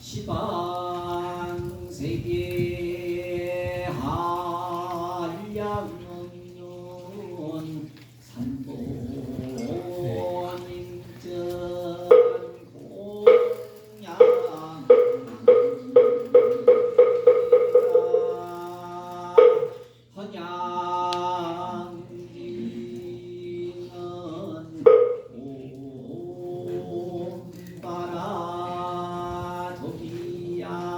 시방세계 한량은 산보인전 공양 헌양기는 옴바라 도기야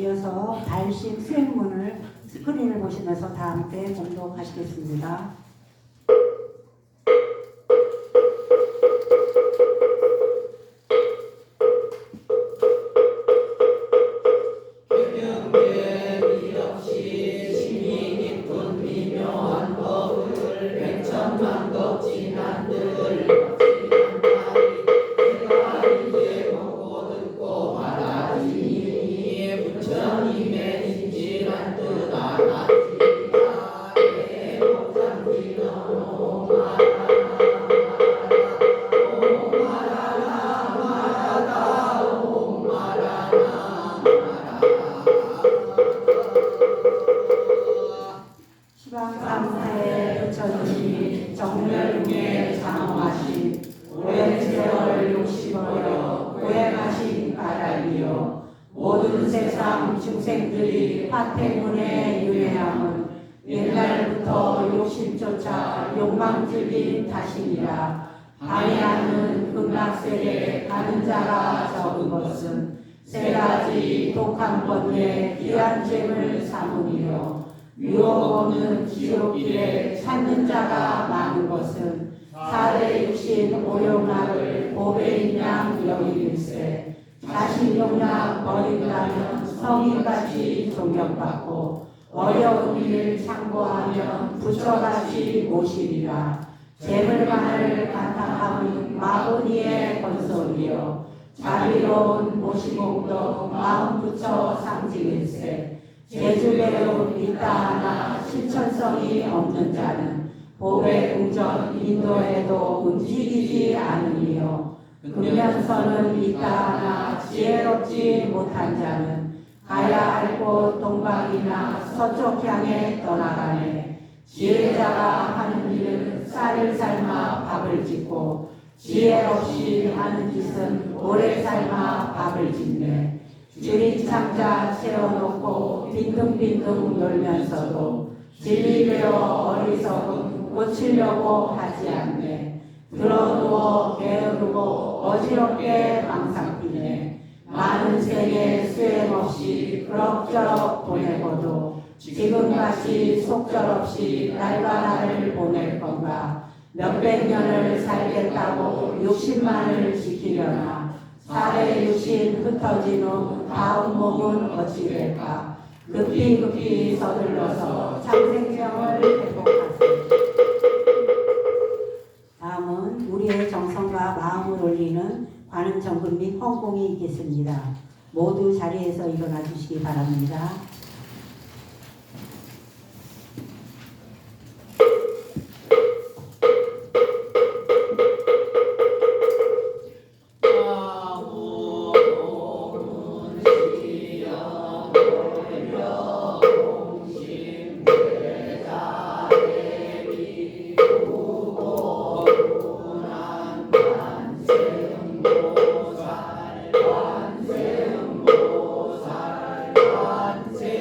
이어서 발식 수행문을 스크린을 보시면서 다 함께 봉독하시겠습니다. 시방삼사의 부처님이 정멸중에 장엄하신 오랜 세월 욕심어려 고행하신 까닭이요 모든 세상 중생들이 화태문에 유해함은 옛날부터 욕심조차 욕망질린 탓이니라. 방해하는 극락세계에 가는 자가 적은 것은 세 가지 독한 번뇌 귀한 죄를 삼으며 유혹 없는 지옥길에 찾는 자가 많은 것은 사대 육신 오용락을 보배인 양 여기길세. 자신 용락 버린다면 성인같이 존경받고 어려운 일 참고하면 부처같이 모시리라. 재물만을 간탕함은 마구니의 건설이요 자비로운 모시공도 마음부처 상징일세. 제주배운 있다 하나 실천성이 없는 자는 보배 궁전 인도에도 움직이지 않으며 근면서는 있다 하나 지혜롭지 못한 자는 가야 할 곳 동방이나 서쪽 향해 떠나가네. 지혜자가 하는 일은 쌀을 삶아 밥을 짓고 지혜 없이 하는 짓은 오래 삶아 밥을 짓네. 주리창자 세워놓고 빈둥빈둥 놀면서도 진리되어 어리석음 고치려고 하지 않네. 들어누워 게으르고 어지럽게 망상피네. 많은 세계 수행 없이 그럭저럭 보내고도 지금같이 속절없이 날과 날을 보낼 건가. 몇백 년을 살겠다고 60만을 지키려나. 사례 육신 흩어진 후 다음 몸은 어찌 될까. 급히 서둘러서 참생명을 회복하세요. 다음은 우리의 정성과 마음을 올리는 관음 정금 및 헌공이 있겠습니다. 모두 자리에서 일어나 주시기 바랍니다. 관세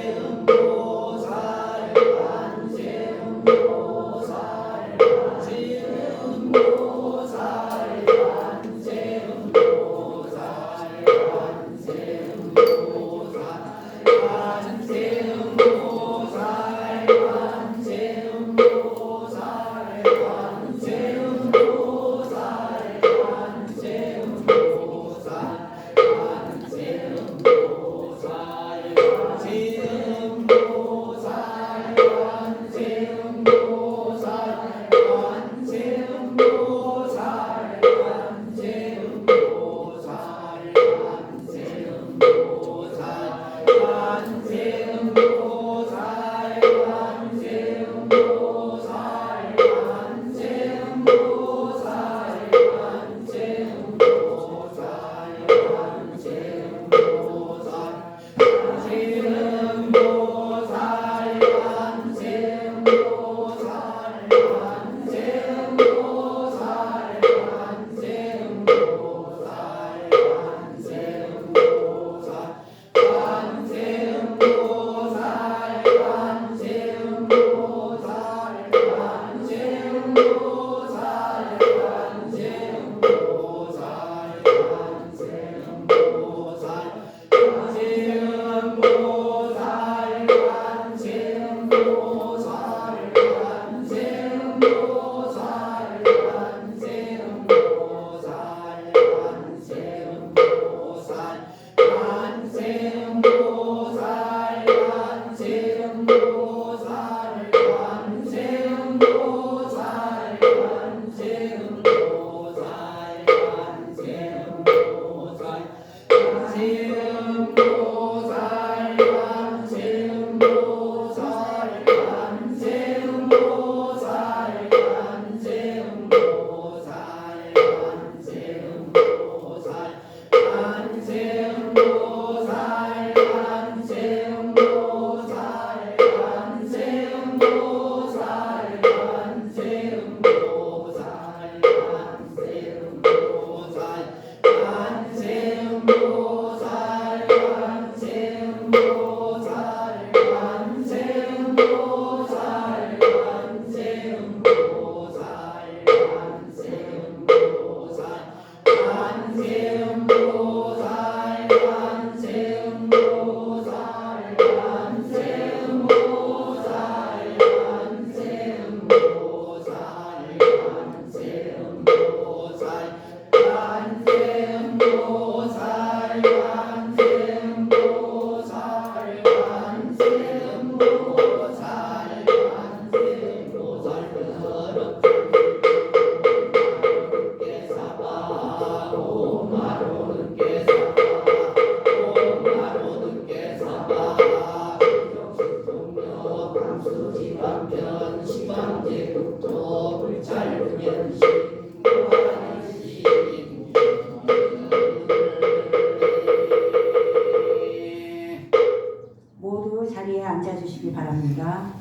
모두 자리에 앉아주시기 바랍니다.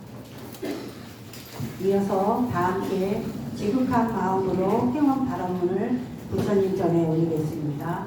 이어서 다 함께 지극한 마음으로 행원 발언문을 부처님 전에 올리겠습니다.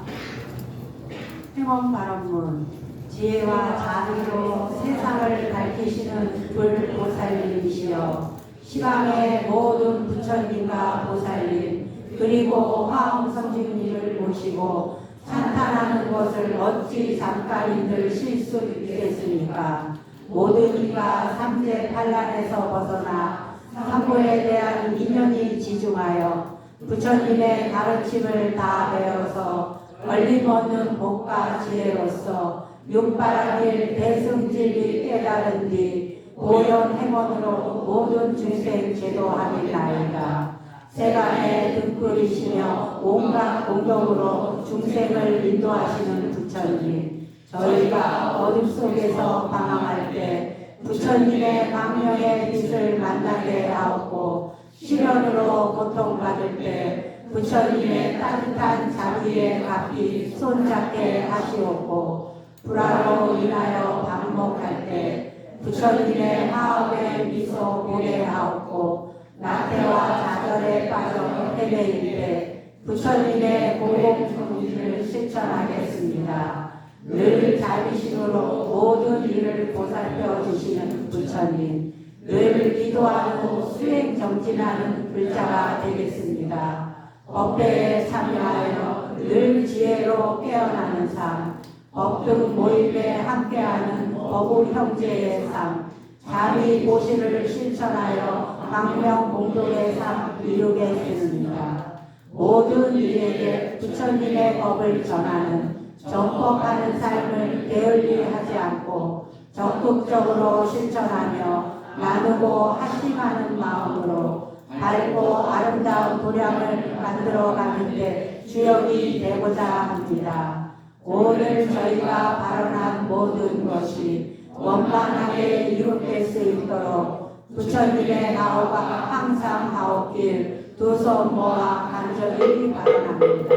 행원 발언문. 지혜와 자비로 세상을 밝히시는 불보살님이시여, 시방의 모든 부처님과 보살님 그리고 화엄성지님을 모시고 찬탄하는 것을 어찌 잠깐인들 쉴 수 있겠습니까? 모든 이가 삼재팔란에서 벗어나 삼보에 대한 인연이 지중하여 부처님의 가르침을 다 배워서 걸림없는 복과 지혜로서 육바라밀 대승진리 깨달은 뒤 고연 행원으로 모든 중생 제도하리나이다. 세간의 등불이시며 온갖 공덕으로 중생을 인도하시는 부처님, 저희가 어둠 속에서 방황할 때 부처님의 광명의 빛을 만나게 하옵고, 시련으로 고통받을 때 부처님의 따뜻한 자비의 값이 손잡게 하시옵고, 불화로 인하여 반복할 때 부처님의 화엄의 미소 보게 하옵고, 낙태와 좌절에 빠져 헤매일 때 부처님의 공공정진을 실천하겠습니다. 늘 자비심으로 모든 일을 보살펴 주시는 부처님, 늘 기도하는 후 수행 정진하는 불자가 되겠습니다. 법회에 참여하여 늘 지혜로 깨어나는 삶, 법등 모임에 함께하는 법우 형제의 삶, 자비 보시를 실천하여 광명 공동의 삶 이루게 되느니라. 모든 이에게 부처님의 법을 전하는 정법하는 삶을 게을리하지 않고 적극적으로 실천하며 나누고 합심하는 마음으로 밝고 아름다운 도량을 만들어가는 데 주역이 되고자 합니다. 오늘 저희가 발언한 모든 것이 원만하게 이루어질 수 있도록 부처님의 나오가 항상 하옵길 두 손 모아 간절히 발언합니다.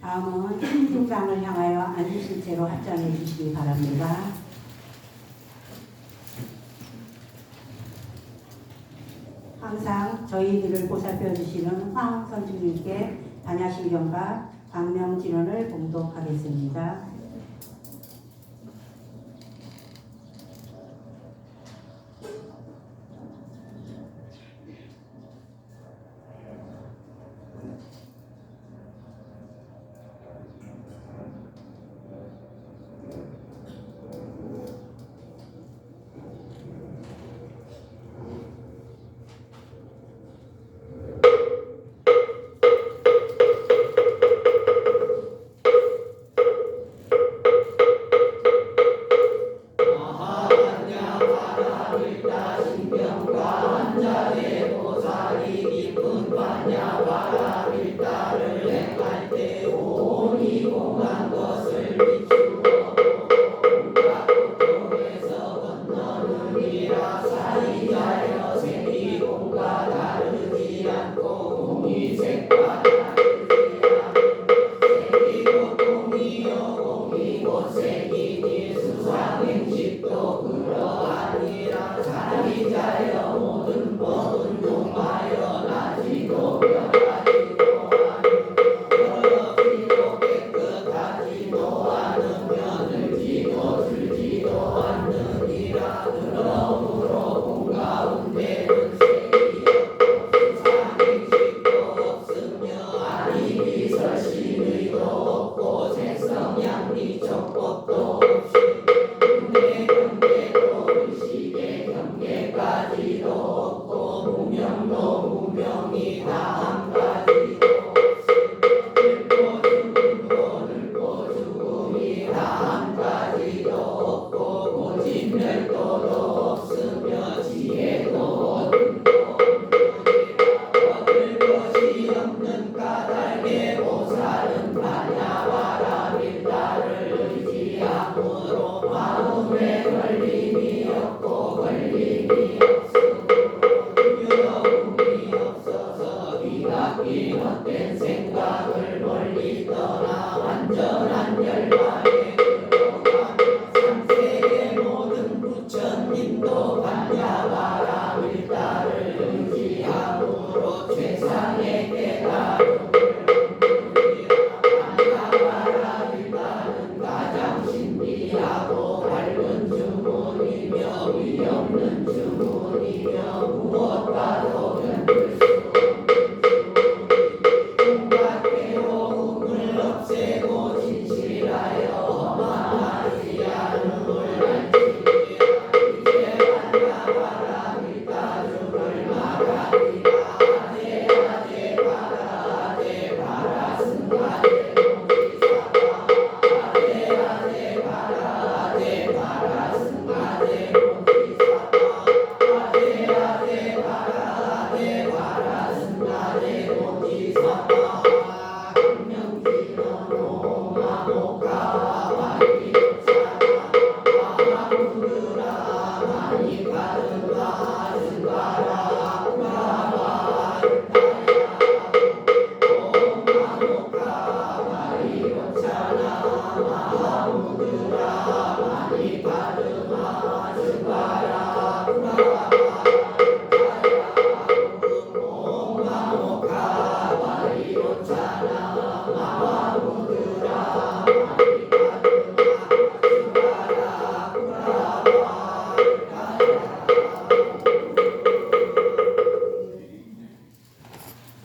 다음은 신중장을 향하여 앉으신 채로 합장해 주시기 바랍니다. 항상 저희들을 보살펴 주시는 화엄선주님께 반야신경과 광명진언을 봉독하겠습니다.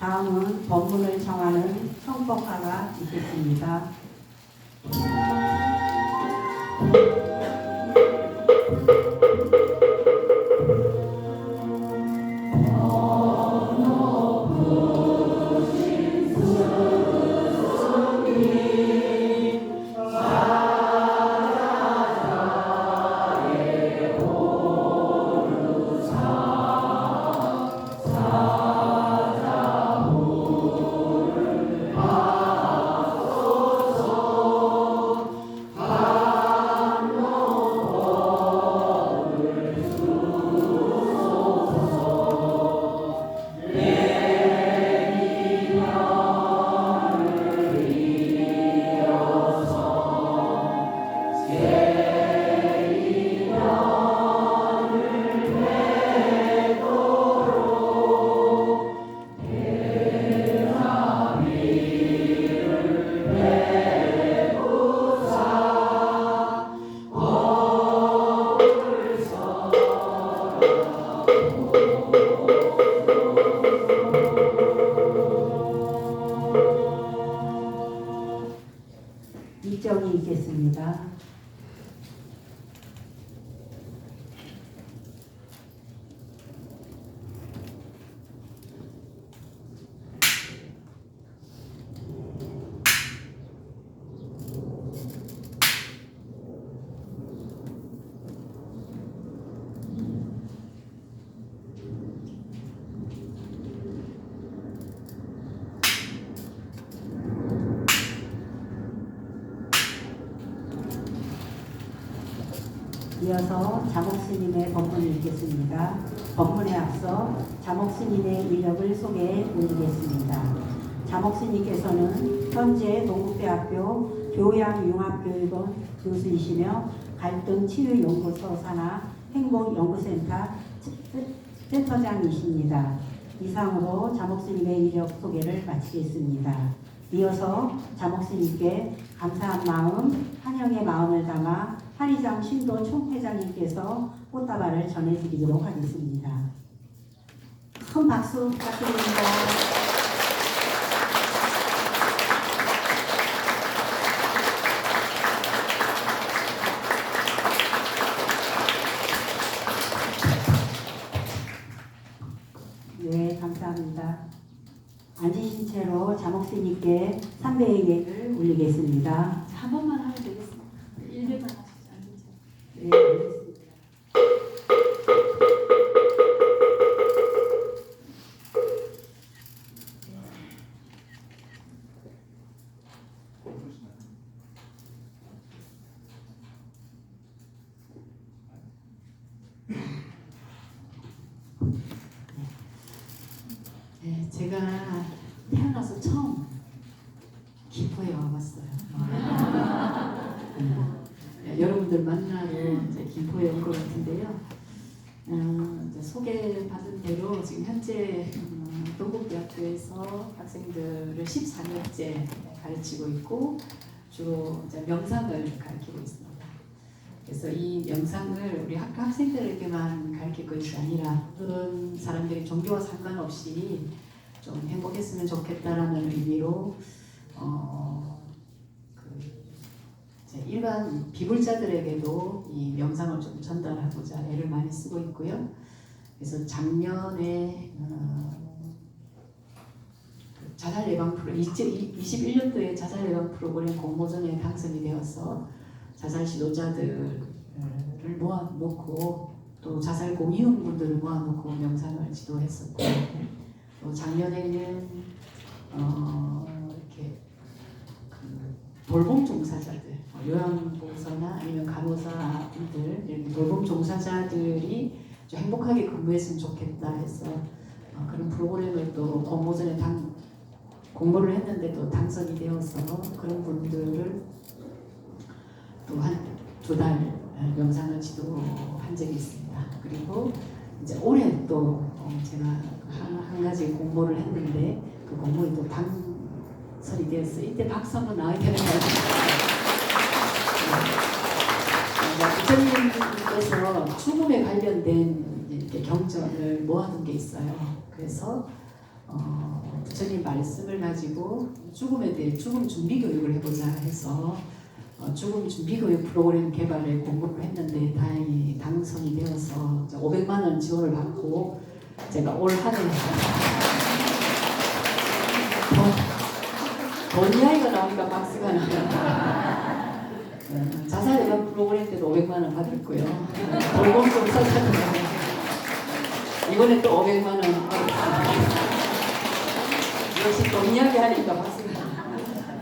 다음은 법문을 청하는 성법가가 있겠습니다. 입정이 있겠습니다. 이어서 자목스님의 법문이 있겠습니다. 법문에 앞서 자목스님의 인력을 소개해 드리겠습니다. 자목스님께서는 현재 동국대학교 교양융합교육원 교수이시며 갈등 치유연구소 산하 행복연구센터 센터장이십니다. 이상으로 자목스님의 이력 소개를 마치겠습니다. 이어서 자목스님께 감사한 마음, 환영의 마음을 담아 한의장 신도 총회장님께서 꽃다발을 전해드리도록 하겠습니다. 큰 박수 부탁드립니다. 네, 감사합니다. 앉으신 채로 자목스님께 삼배의 예를 올리겠습니다. 한 번만 하면 되겠습니다. 1배만 하시죠. 앉으세요. 네, 알겠습니다. 네, 제가 태어나서 처음 김포에 와봤어요. 네, 여러분들 만나러 이제 김포에 온 것 같은데요. 이제 소개받은 대로 지금 현재 동국대학교에서 학생들을 14년째 가르치고 있고 주로 이제 명상을 가르치고 있습니다. 그래서 이 명상을 우리 학생들에게만 가르칠 것이 아니라 모든 사람들이 종교와 상관없이 좀 행복했으면 좋겠다라는 의미로 이제 일반 비불자들에게도 이 명상을 좀 전달하고자 애를 많이 쓰고 있고요. 그래서 작년에 자살 예방 프로 21년도에 자살 예방 프로그램 공모전에 당선이 되어서 자살 시도자들을 모아놓고 또 자살 공이용분들을 모아놓고 명상을 지도했었고 또 작년에는 이렇게 돌봄 종사자들 요양봉사나 아니면 간호사분들 이렇게 돌봄 종사자들이 좀 행복하게 근무했으면 좋겠다 해서 그런 프로그램을 또 공모전에 공모를 했는데 또 당선이 되어서 그런 분들을 또 한 2달 명상을 지도한 적이 있습니다. 그리고 이제 올해 또 제가 한 가지 공모를 했는데 그 공모에 또 당선이 되었어요. 이때 박수 한번 나와야 되는 거 같아요. 부처님께서 죽음에 관련된 이렇게 경전을 모아둔 게 있어요. 그래서 부처님 말씀을 가지고 죽음에 대해 죽음 준비 교육을 해보자 해서 죽음 준비 교육 프로그램 개발에 공모를 했는데 다행히 당선이 되어서 500만 원 지원을 받고 제가 올 한해 돈 이야기가 나오니까 박수가 나요. 자살 예방 프로그램 때도 500만 원 받았고요. 돌봄 종사자도 이번에 또 500만 원 받았습니다. 역시 돈 이야기 하니까 박수가 나요.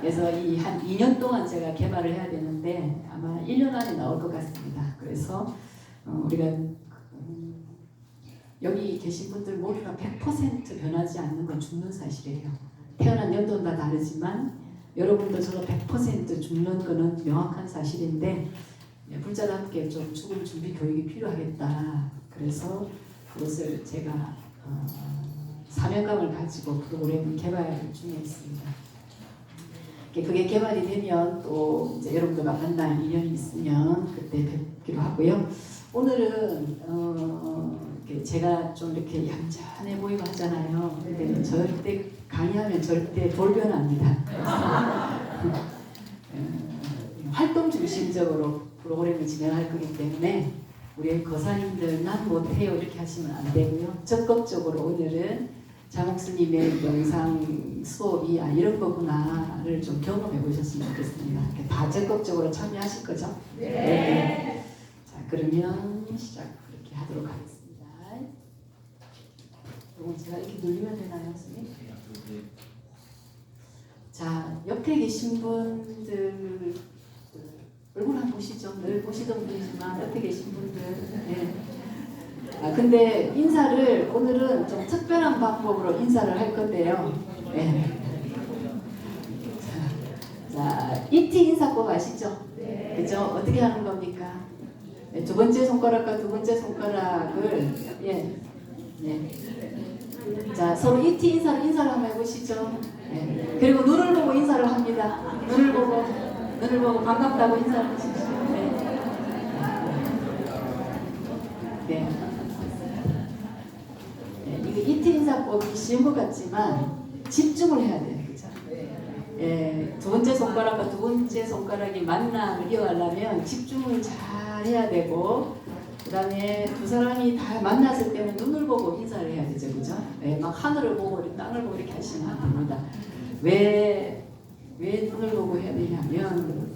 그래서 이 한 2년 동안 제가 개발을 해야 되는데 아마 1년 안에 나올 것 같습니다. 그래서 우리가 여기 계신 분들 모두가 100% 변하지 않는 건 죽는 사실이에요. 태어난 연도는 다 다르지만 여러분도 저도 100% 죽는 거는 명확한 사실인데 불자답게 좀 죽을 준비 교육이 필요하겠다. 그래서 그것을 제가 사명감을 가지고 프로그램 개발 중에 있습니다. 그게 개발이 되면 또 이제 여러분들과 만날 인연이 있으면 그때 뵙기로 하고요. 오늘은 제가 좀 이렇게 얌전해 보이고 하잖아요. 근데 절대 강의하면 절대 돌변합니다. 활동 중심적으로 프로그램을 진행할 거기 때문에 우리 거사님들 난 못해요 이렇게 하시면 안 되고요. 적극적으로 오늘은 자목스님의 명상 수업이 이런 거구나를 좀 경험해 보셨으면 좋겠습니다. 다 적극적으로 참여하실 거죠? 네. 자, 그러면 시작 그렇게 하도록 하겠습니다. 이건 제가 이렇게 눌리면 되나요, 선생님? 자, 옆에 계신 분들 얼굴 한번 보시죠. 늘 보시던 분이지만 옆에 계신 분들. 네. 근데 인사를 오늘은 좀 특별한 방법으로 인사를 할 건데요. 네. 되죠? 어떻게 하는 겁니까? 네, 두 번째 손가락과 두 번째 손가락을 예, 네. 자 서로 이티 인사를 한번 해보시죠. 네. 그리고 눈을 보고 인사를 합니다. 눈을 보고 반갑다고 인사를 하십시오. 네. 네. 네. 이거 이티 인사법이 쉬운 것 같지만 집중을 해야 돼요. 그죠? 예, 두 번째 손가락과 두 번째 손가락이 만남을 이어가려면 집중을 잘 해야 되고, 그 다음에 두 사람이 다 만났을 때는 눈을 보고 인사를 해야 되죠. 그죠? 예, 막 하늘을 보고 땅을 보고 이렇게 하시면 안 됩니다. 왜 눈을 보고 해야 되냐면,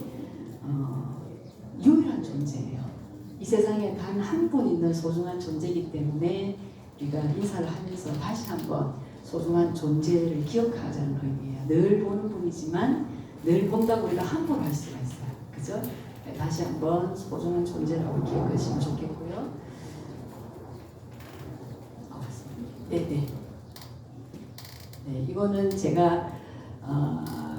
유일한 존재예요. 이 세상에 단 한 분 있는 소중한 존재이기 때문에 우리가 인사를 하면서 다시 한번 소중한 존재를 기억하자는 의미예요. 늘 보는 분이지만 늘 본다고 우리가 함부로 할 수가 있어요. 그죠? 네, 다시 한번 소중한 존재라고 기억하시면 좋겠고요. 네. 네, 이거는 제가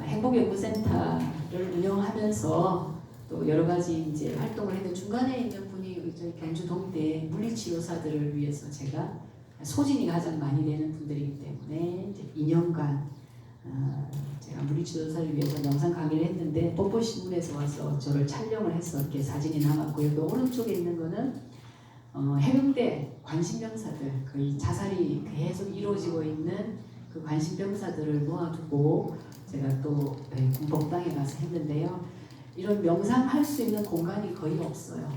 행복연구센터를 운영하면서 또 여러 가지 이제 활동을 했는데, 중간에 있는 분이 저희 경주 동대 물리치료사들을 위해서 제가 소진이 가장 많이 되는 분들이기 때문에 이제 2년간 제가 물리치료사를 위해서 영상 강의를 했는데, 뽀뽀신문에서 와서 저를 촬영을 해서 이렇게 사진이 남았고요. 또 오른쪽에 있는 거는 해병대 관심병사들, 거의 자살이 계속 이루어지고 있는 그 관심병사들을 모아두고 제가 또 군복당에 가서 했는데요. 이런 명상할 수 있는 공간이 거의 없어요.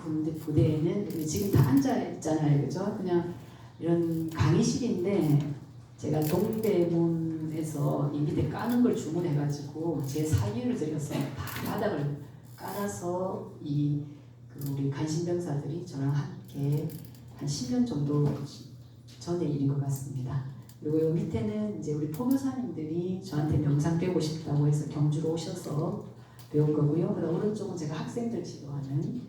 군대 부대에는 지금 다 앉아 있잖아요, 그죠? 그냥 이런 강의실인데 제가 동대문에서 이 밑에 까는 걸 주문해가지고 제 사기를 들여서 다 바닥을 깔아서 우리 간신병사들이 저랑 함께 한 10년 정도 전의 일인 것 같습니다. 그리고 이 밑에는 이제 우리 포교사님들이 저한테 명상 배우고 싶다고 해서 경주로 오셔서 배운 거고요. 그다음 오른쪽은 제가 학생들 지도하는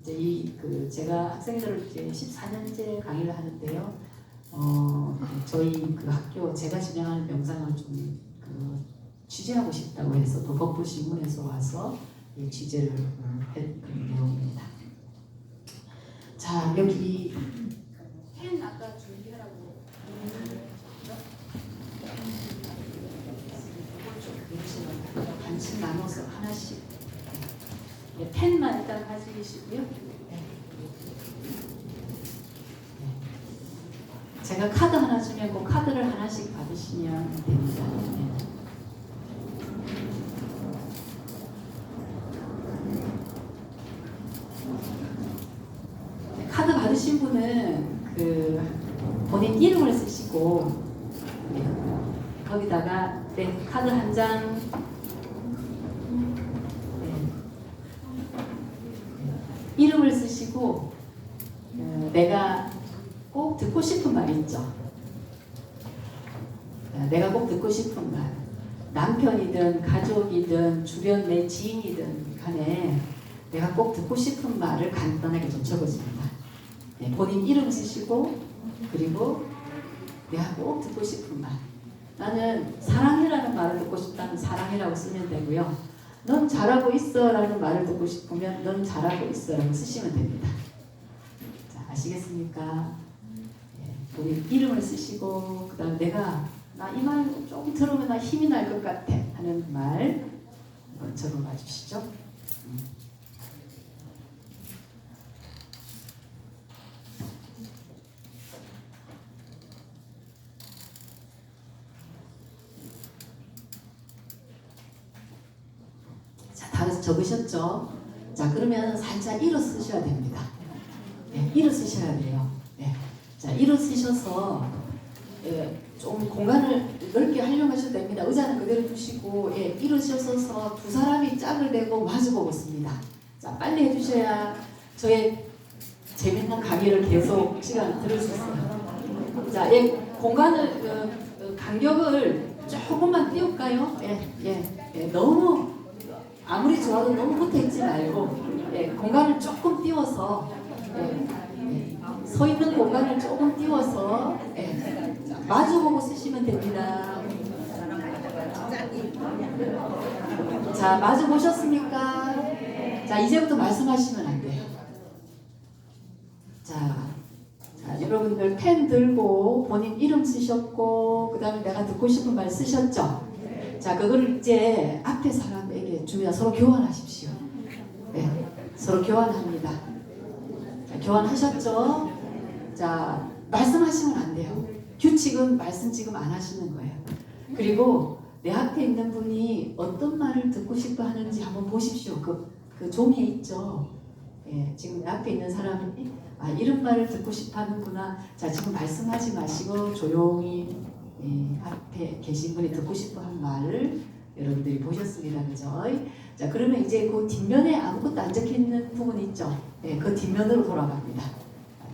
이제 제가 학생들을 이제 14년째 강의를 하는데요. 저희 그 학교 제가 진행하는 명상을 좀 취재하고 싶다고 해서 또 법부신문에서 와서 이 취재를 한 그런 내용입니다. 자, 여기 펜 아까 준비하라고 반씩 나눠서 하나씩 펜만 일단 가지시고요. 제가 카드 하나 주면 그 카드를 하나씩 받으시면 됩니다. 카드 받으신 분은 본인 이름을 쓰시고 거기다가 카드 한 장 이름을 쓰시고 내가 꼭 듣고 싶은 말 있죠. 내가 꼭 듣고 싶은 말, 남편이든 가족이든 주변 내 지인이든 간에 내가 꼭 듣고 싶은 말을 간단하게 좀 적어줍니다. 본인 이름 쓰시고 그리고 내가 꼭 듣고 싶은 말, 나는 사랑해라는 말을 듣고 싶다면 사랑해라고 쓰면 되고요. 넌 잘하고 있어 라는 말을 듣고 싶으면 넌 잘하고 있어 라고 쓰시면 됩니다. 자, 아시겠습니까? 본인 이름을 쓰시고 그 다음에 내가 나 이 말 조금 들으면 나 힘이 날 것 같아 하는 말 한번 적어봐 주시죠. 다 적으셨죠? 자, 그러면 살짝 일어서셔야 됩니다. 일어 쓰셔야 돼요. 자, 일어 쓰셔서 좀 공간을 넓게 활용하셔도 됩니다. 의자는 그대로 두시고 일어서셔서 두 사람이 짝을 대고 마주보고 있습니다. 자, 빨리 해주셔야 저의 재밌는 강의를 계속 시간 들을 수 있어요. 자, 공간을 간격을 조금만 띄울까요? 너무 아무리 좋아도 너무 붙어있지 말고 공간을 조금 띄워서 서 있는 공간을 조금 띄워서 마주보고 쓰시면 됩니다. 자, 마주보셨습니까? 자, 이제부터 말씀하시면 안 돼요. 자, 여러분들 펜 들고 본인 이름 쓰셨고 그 다음에 내가 듣고 싶은 말 쓰셨죠? 자, 그거를 이제 앞에 사람에게 줍니다. 서로 교환하십시오. 네, 서로 교환합니다. 자, 교환하셨죠? 자, 말씀하시면 안 돼요. 규칙은 말씀 지금 안 하시는 거예요. 그리고 내 앞에 있는 분이 어떤 말을 듣고 싶어 하는지 한번 보십시오. 그 종이에 있죠. 예, 지금 내 앞에 있는 사람이 이런 말을 듣고 싶어 하는구나. 자, 지금 말씀하지 마시고 조용히 앞에 계신 분이 듣고 싶어 한 말을 여러분들이 보셨습니다. 그죠? 자, 그러면 이제 그 뒷면에 아무것도 안 적혀 있는 부분 있죠? 예, 그 뒷면으로 돌아갑니다.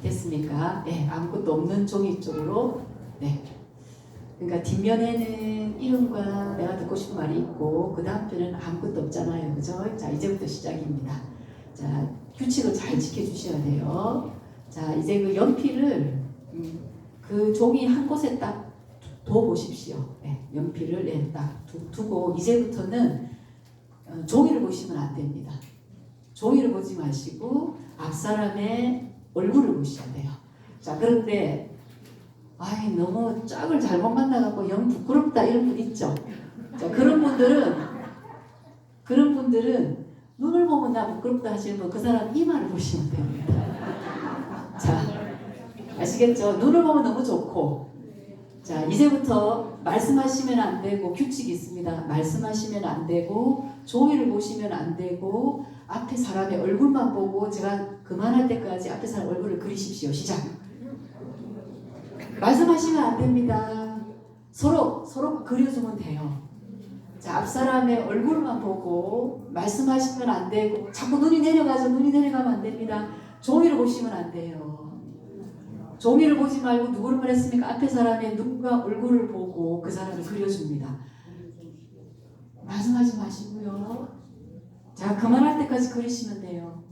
됐습니까? 예, 아무것도 없는 종이 쪽으로. 네. 그러니까 뒷면에는 이름과 내가 듣고 싶은 말이 있고 그 다음 편에는 아무것도 없잖아요. 그죠? 자, 이제부터 시작입니다. 자, 규칙을 잘 지켜주셔야 돼요. 자, 이제 그 연필을 그 종이 한 곳에 딱 둬보십시오. 네, 연필을 딱 두고 이제부터는 종이를 보시면 안 됩니다. 종이를 보지 마시고 앞사람의 얼굴을 보셔야 돼요. 자, 그런데 너무 짝을 잘못 만나갖고 영 부끄럽다 이런 분 있죠. 자, 그런 분들은 눈을 보면 나 부끄럽다 하시는 분 그 사람 이마를 보시면 됩니다. 자, 아시겠죠? 눈을 보면 너무 좋고. 자, 이제부터 말씀하시면 안 되고 규칙이 있습니다. 말씀하시면 안 되고 종이를 보시면 안 되고 앞에 사람의 얼굴만 보고 제가 그만할 때까지 앞에 사람 얼굴을 그리십시오. 시작. 말씀하시면 안 됩니다. 서로 그려주면 돼요. 자, 앞사람의 얼굴만 보고 말씀하시면 안 되고 자꾸 눈이 내려가면 안 됩니다. 종이를 보시면 안 돼요. 종이를 보지 말고 누구를 말했습니까? 앞에 사람의 눈과 얼굴을 보고 그 사람을 그려줍니다. 말씀하지 마시고요. 자, 그만할 때까지 그리시면 돼요.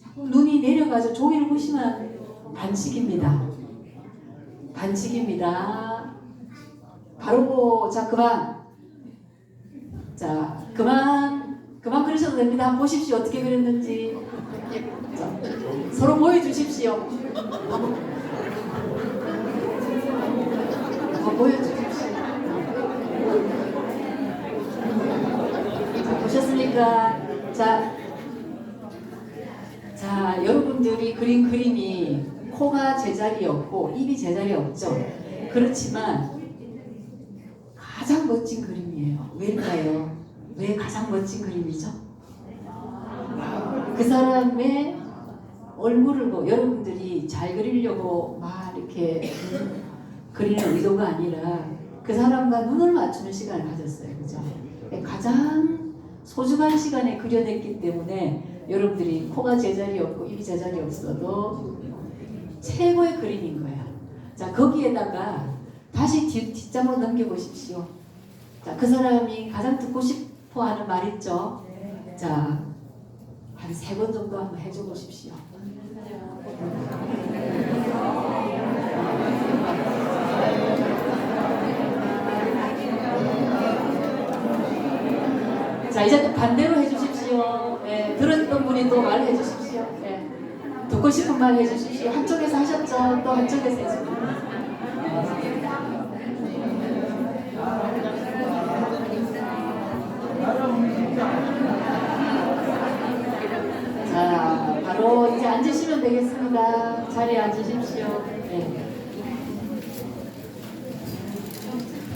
자꾸 눈이 내려가죠. 종이를 보시면 안 돼요. 반칙입니다. 바로 자, 그만. 자, 그만 그리셔도 됩니다. 한번 보십시오. 어떻게 그렸는지. 자, 서로 보여주십시오. 한번 보여주십시오. 자, 보셨습니까? 자, 여러분들이 그린 그림이 코가 제자리에 없고 입이 제자리에 없죠. 그렇지만 가장 멋진 그림이에요. 왜일까요? 왜 가장 멋진 그림이죠? 그 사람의 얼굴을 보고 여러분들이 잘 그리려고 막 이렇게 그리는 의도가 아니라 그 사람과 눈을 맞추는 시간을 가졌어요. 그죠? 가장 소중한 시간에 그려냈기 때문에 여러분들이 코가 제자리에 없고 입이 제자리에 없어도 최고의 그림인 거예요. 자, 거기에다가 다시 뒷장으로 넘겨보십시오. 자, 그 사람이 가장 듣고 싶어 하는 말 있죠? 자, 한 3번 정도 한번 해줘 보십시오. 자, 이제 또 반대로 해주십시오. 네, 들었던 분이 또 말을 해주십시오. 네, 듣고 싶은 말 해주십시오. 한쪽에서 하셨죠? 또 한쪽에서 해주십시오. 자, 바로 이제 앉으시면 되겠습니다. 자리에 앉으십시오. 네.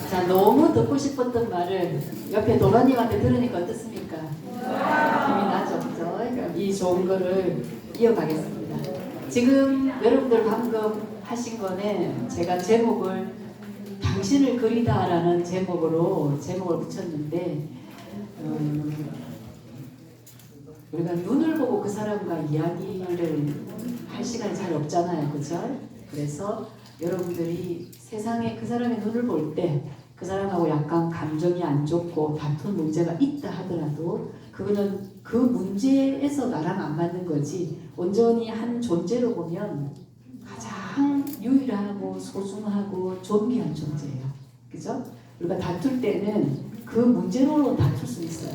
자, 너무 듣고 싶었던 말을 옆에 도라님한테 들으니까 어떻습니까? 힘이 나죠, 그죠? 이 좋은 거를 이어가겠습니다. 지금 여러분들 방금 하신 거는 제가 제목을 당신을 그리다라는 제목을 붙였는데 우리가 눈을 보고 그 사람과 이야기를 할 시간이 잘 없잖아요, 그죠? 그래서 여러분들이 세상에 그 사람의 눈을 볼 때 그 사람하고 약간 감정이 안 좋고 다툰 문제가 있다 하더라도 그거는 그 문제에서 나랑 안 맞는 거지 온전히 한 존재로 보면 가장 유일하고 소중하고 존귀한 존재예요. 그죠? 우리가 다툴 때는 그 문제로 다툴 수 있어요.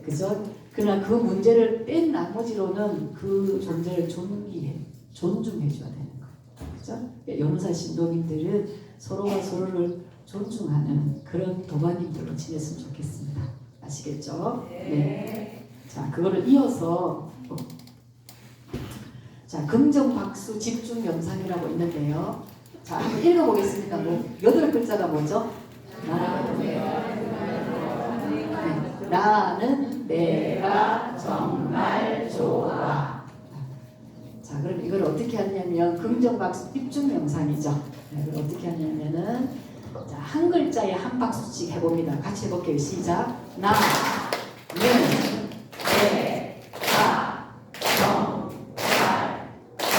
그죠? 그러나 그 문제를 뺀 나머지로는 그 존재를 존중해 줘야 되는 거예요. 그죠? 연우사 신도님들은 서로가 서로를 존중하는 그런 도반님들로 지냈으면 좋겠습니다. 아시겠죠? 네. 자, 그거를 이어서 자, 긍정 박수 집중 명상이라고 있는데요. 자, 한번 읽어보겠습니다. 뭐 8글자가 뭐죠? 나는 내가 정말 좋아. 자, 그럼 이걸 어떻게 하냐면 긍정 박수 집중 명상이죠. 네, 이걸 어떻게 하냐면은 자, 한 글자에 한 박수씩 해봅니다. 같이 해볼게요. 시작. 나는 내가 정말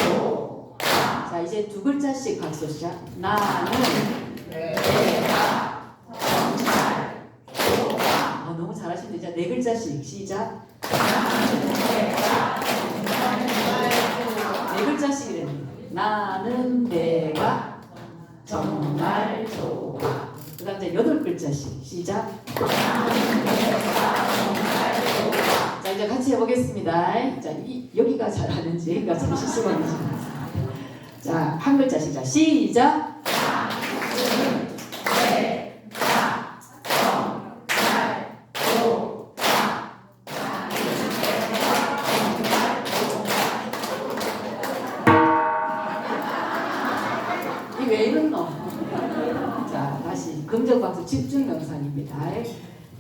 좋아. 자, 이제 두 글자씩 박수 시작. 나는 내가 정말 좋아. 너무 잘하시는데 이제 네 글자씩 시작. 네 글자씩이래요. 나는 내가 정말 좋아. 그 다음 이제 8글자씩 시작. 자, 이제 같이 해보겠습니다. 자, 여기가 잘하는지 여기가 참 실수건지. 자, 한 글자씩 자, 시작. 왜 이러노? 자, 다시 긍정 박수 집중 명상입니다.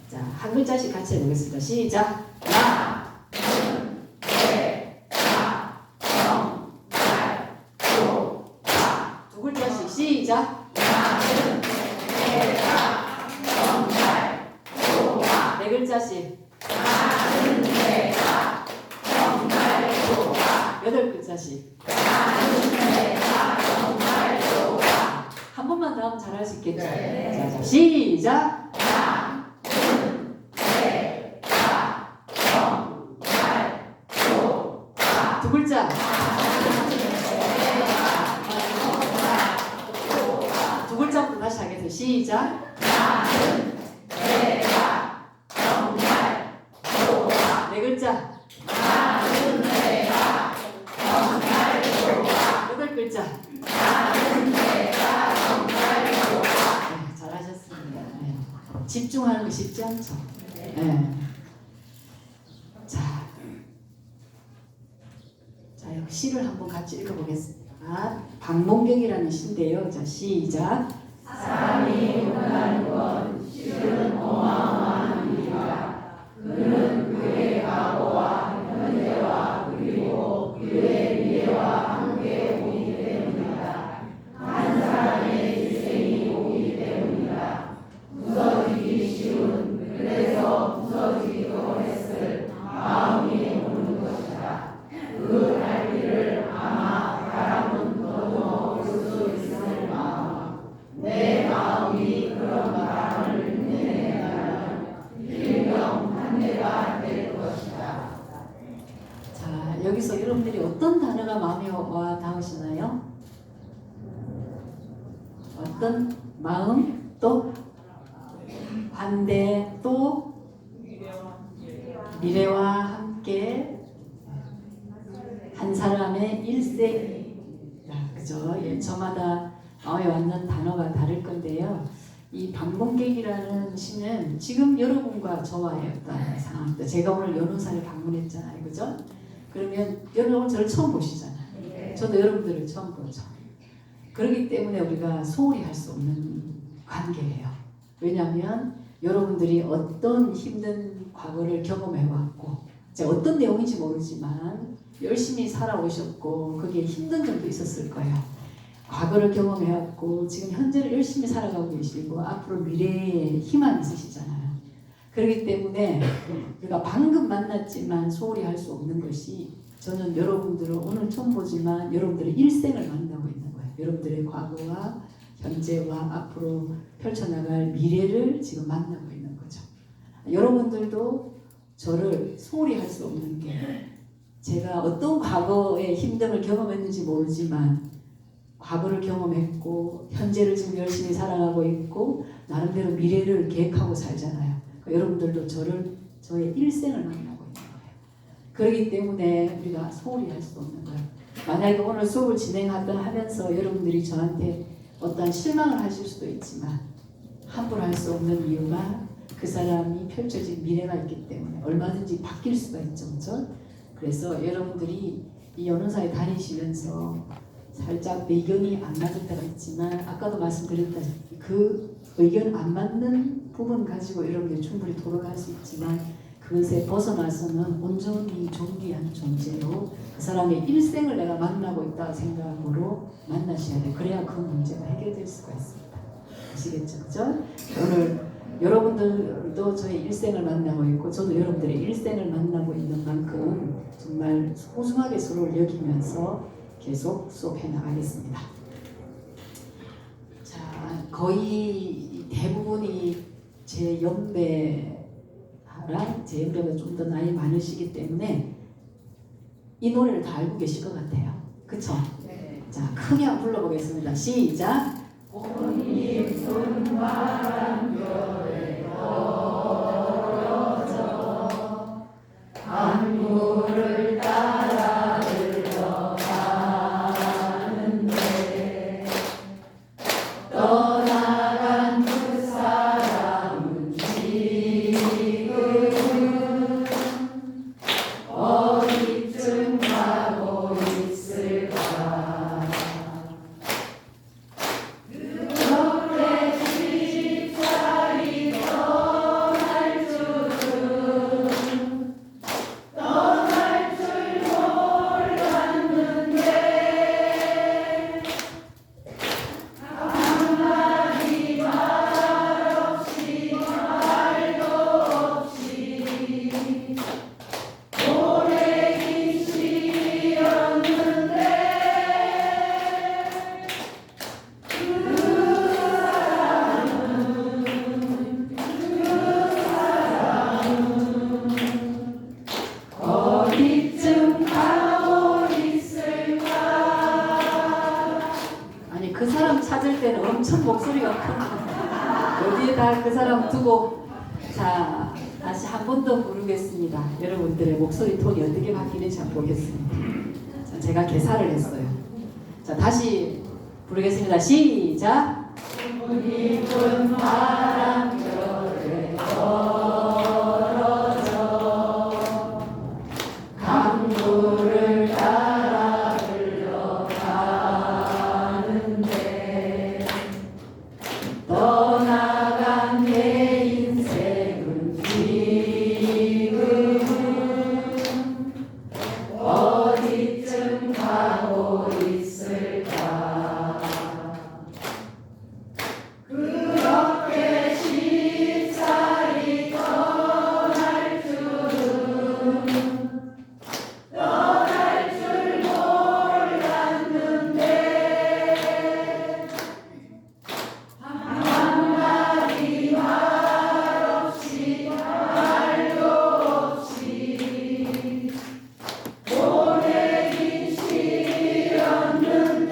자, 한 글자씩 같이 해보겠습니다. 시작. 나는 내가 정말 좋아. 두 글자씩 시작. 나는 내가 정말 좋아. 네 글자씩. 나는 내가 정말 좋아. 8글자씩. 나는 내가 정말 좋아. 한 번만 더 하면 잘할 수 있겠죠? 네. 자, 자, 시작! 나는 내가 정말 좋아. 두 글자. 두 글자부터 다시 하겠습니다. 시작! 나는 내가 정말 좋아. 네 글자. 나는 내가 정말 좋아. 8글자. 나는 내가 정말 좋아. 네, 잘하셨습니다. 네. 집중하는 거 쉽지 않죠? 네. 자, 여기 시를 한번 같이 읽어보겠습니다. 박몽경이라는 시인데요. 자, 시작. 사람이 원하는 건 실은 어마어마한 일이다. 그는 그의 과거와 현재와 그리고 그의 미래와 함께 오기 때문이다. 한 사람의 일생이 오기 때문이다. 부서지기 쉬운, 그래서 부서지기도 했을 마음이 오는 것이다. 그 달기를 아마 바람은 더듬어 올 수 있을 마음. 내 마음이 그런 바람을 흉내낸다면 일명 한계가 될 것이다. 자, 여기서 여러분들이 어떤 단어가 마음에 와 닿으시나요? 어떤 마음, 또 반대, 또 미래와 함께 한 사람의 일생. 그죠? 예, 저마다 마음에 왔는 단어가 다를 건데요. 이 방문객이라는 시는 지금 여러분과 저와의 어떤 상황입니다. 제가 오늘 연우사를 방문했잖아요. 그죠? 그러면 여러분 저를 처음 보시잖아요. 저도 여러분들을 처음 보죠. 그렇기 때문에 우리가 소홀히 할 수 없는 관계예요. 왜냐하면 여러분들이 어떤 힘든 과거를 경험해왔고 어떤 내용인지 모르지만 열심히 살아오셨고 거기에 힘든 점도 있었을 거예요. 과거를 경험해왔고 지금 현재를 열심히 살아가고 계시고 앞으로 미래에 희망이 있으시잖아요. 그렇기 때문에 우리가 방금 만났지만 소홀히 할 수 없는 것이 저는 여러분들을 오늘 처음 보지만 여러분들의 일생을 만나고 있는 거예요. 여러분들의 과거와 현재와 앞으로 펼쳐나갈 미래를 지금 만나고 있는 거죠. 여러분들도 저를 소홀히 할 수 없는 게 제가 어떤 과거의 힘듦을 경험했는지 모르지만 과거를 경험했고 현재를 지금 열심히 살아가고 있고 나름대로 미래를 계획하고 살잖아요. 그러니까 여러분들도 저의 일생을 만나고 있는 거예요. 그렇기 때문에 우리가 소홀히 할 수 없는 거예요. 만약에 오늘 수업을 진행하면서 여러분들이 저한테 어떠한 실망을 하실 수도 있지만 함부로 할 수 없는 이유가 그 사람이 펼쳐진 미래가 있기 때문에 얼마든지 바뀔 수가 있죠. 그렇죠? 그래서 여러분들이 이 연원사에 다니시면서 살짝 의견이 안 맞을 때가 있지만 아까도 말씀드렸다시피 그 의견 안 맞는 부분 가지고 여러분들이 충분히 토론할 수 있지만 그것에 벗어나서는 온전히 존귀한 존재로 그 사람의 일생을 내가 만나고 있다 생각으로 만나셔야 돼. 그래야 그 문제가 해결될 수가 있습니다. 아시겠죠? 그죠? 오늘 여러분들도 저의 일생을 만나고 있고 저도 여러분들의 일생을 만나고 있는 만큼 정말 소중하게 서로를 여기면서 계속 수업해 나가겠습니다. 자, 거의 대부분이 제 연배랑 제 연배보다 좀 더 나이 많으시기 때문에 이 노래를 다 알고 계실 것 같아요. 그쵸? 네. 자, 크게 한번 불러보겠습니다. 시작! 꽃잎 손바람 결에 떨어져 강물을 따라 흘러가는데 떠나간 두 사람은 지금 어디쯤 가고 있을까. 어디쯤 가고 있을까. 아니 그 사람 찾을 때는 엄청 목소리가 큰 어디에다 그 사람 두고. 자, 다시 한 번 더 부르겠습니다. 여러분들의 목소리 톤이 어떻게 바뀌는지 한번 보겠습니다. 자, 제가 계산을 했어요. 자, 다시 부르겠습니다. 시작! 깊은 바람 결에 떨어져 강물을 따라 흘러가는데 떠나간 내 인생은 지금 어디쯤 가고 있을까. 그렇게 쉽사리 떠날 줄은 떠날 줄 몰랐는데 한마디 말 없이 말도 없이 보내긴 싫었는데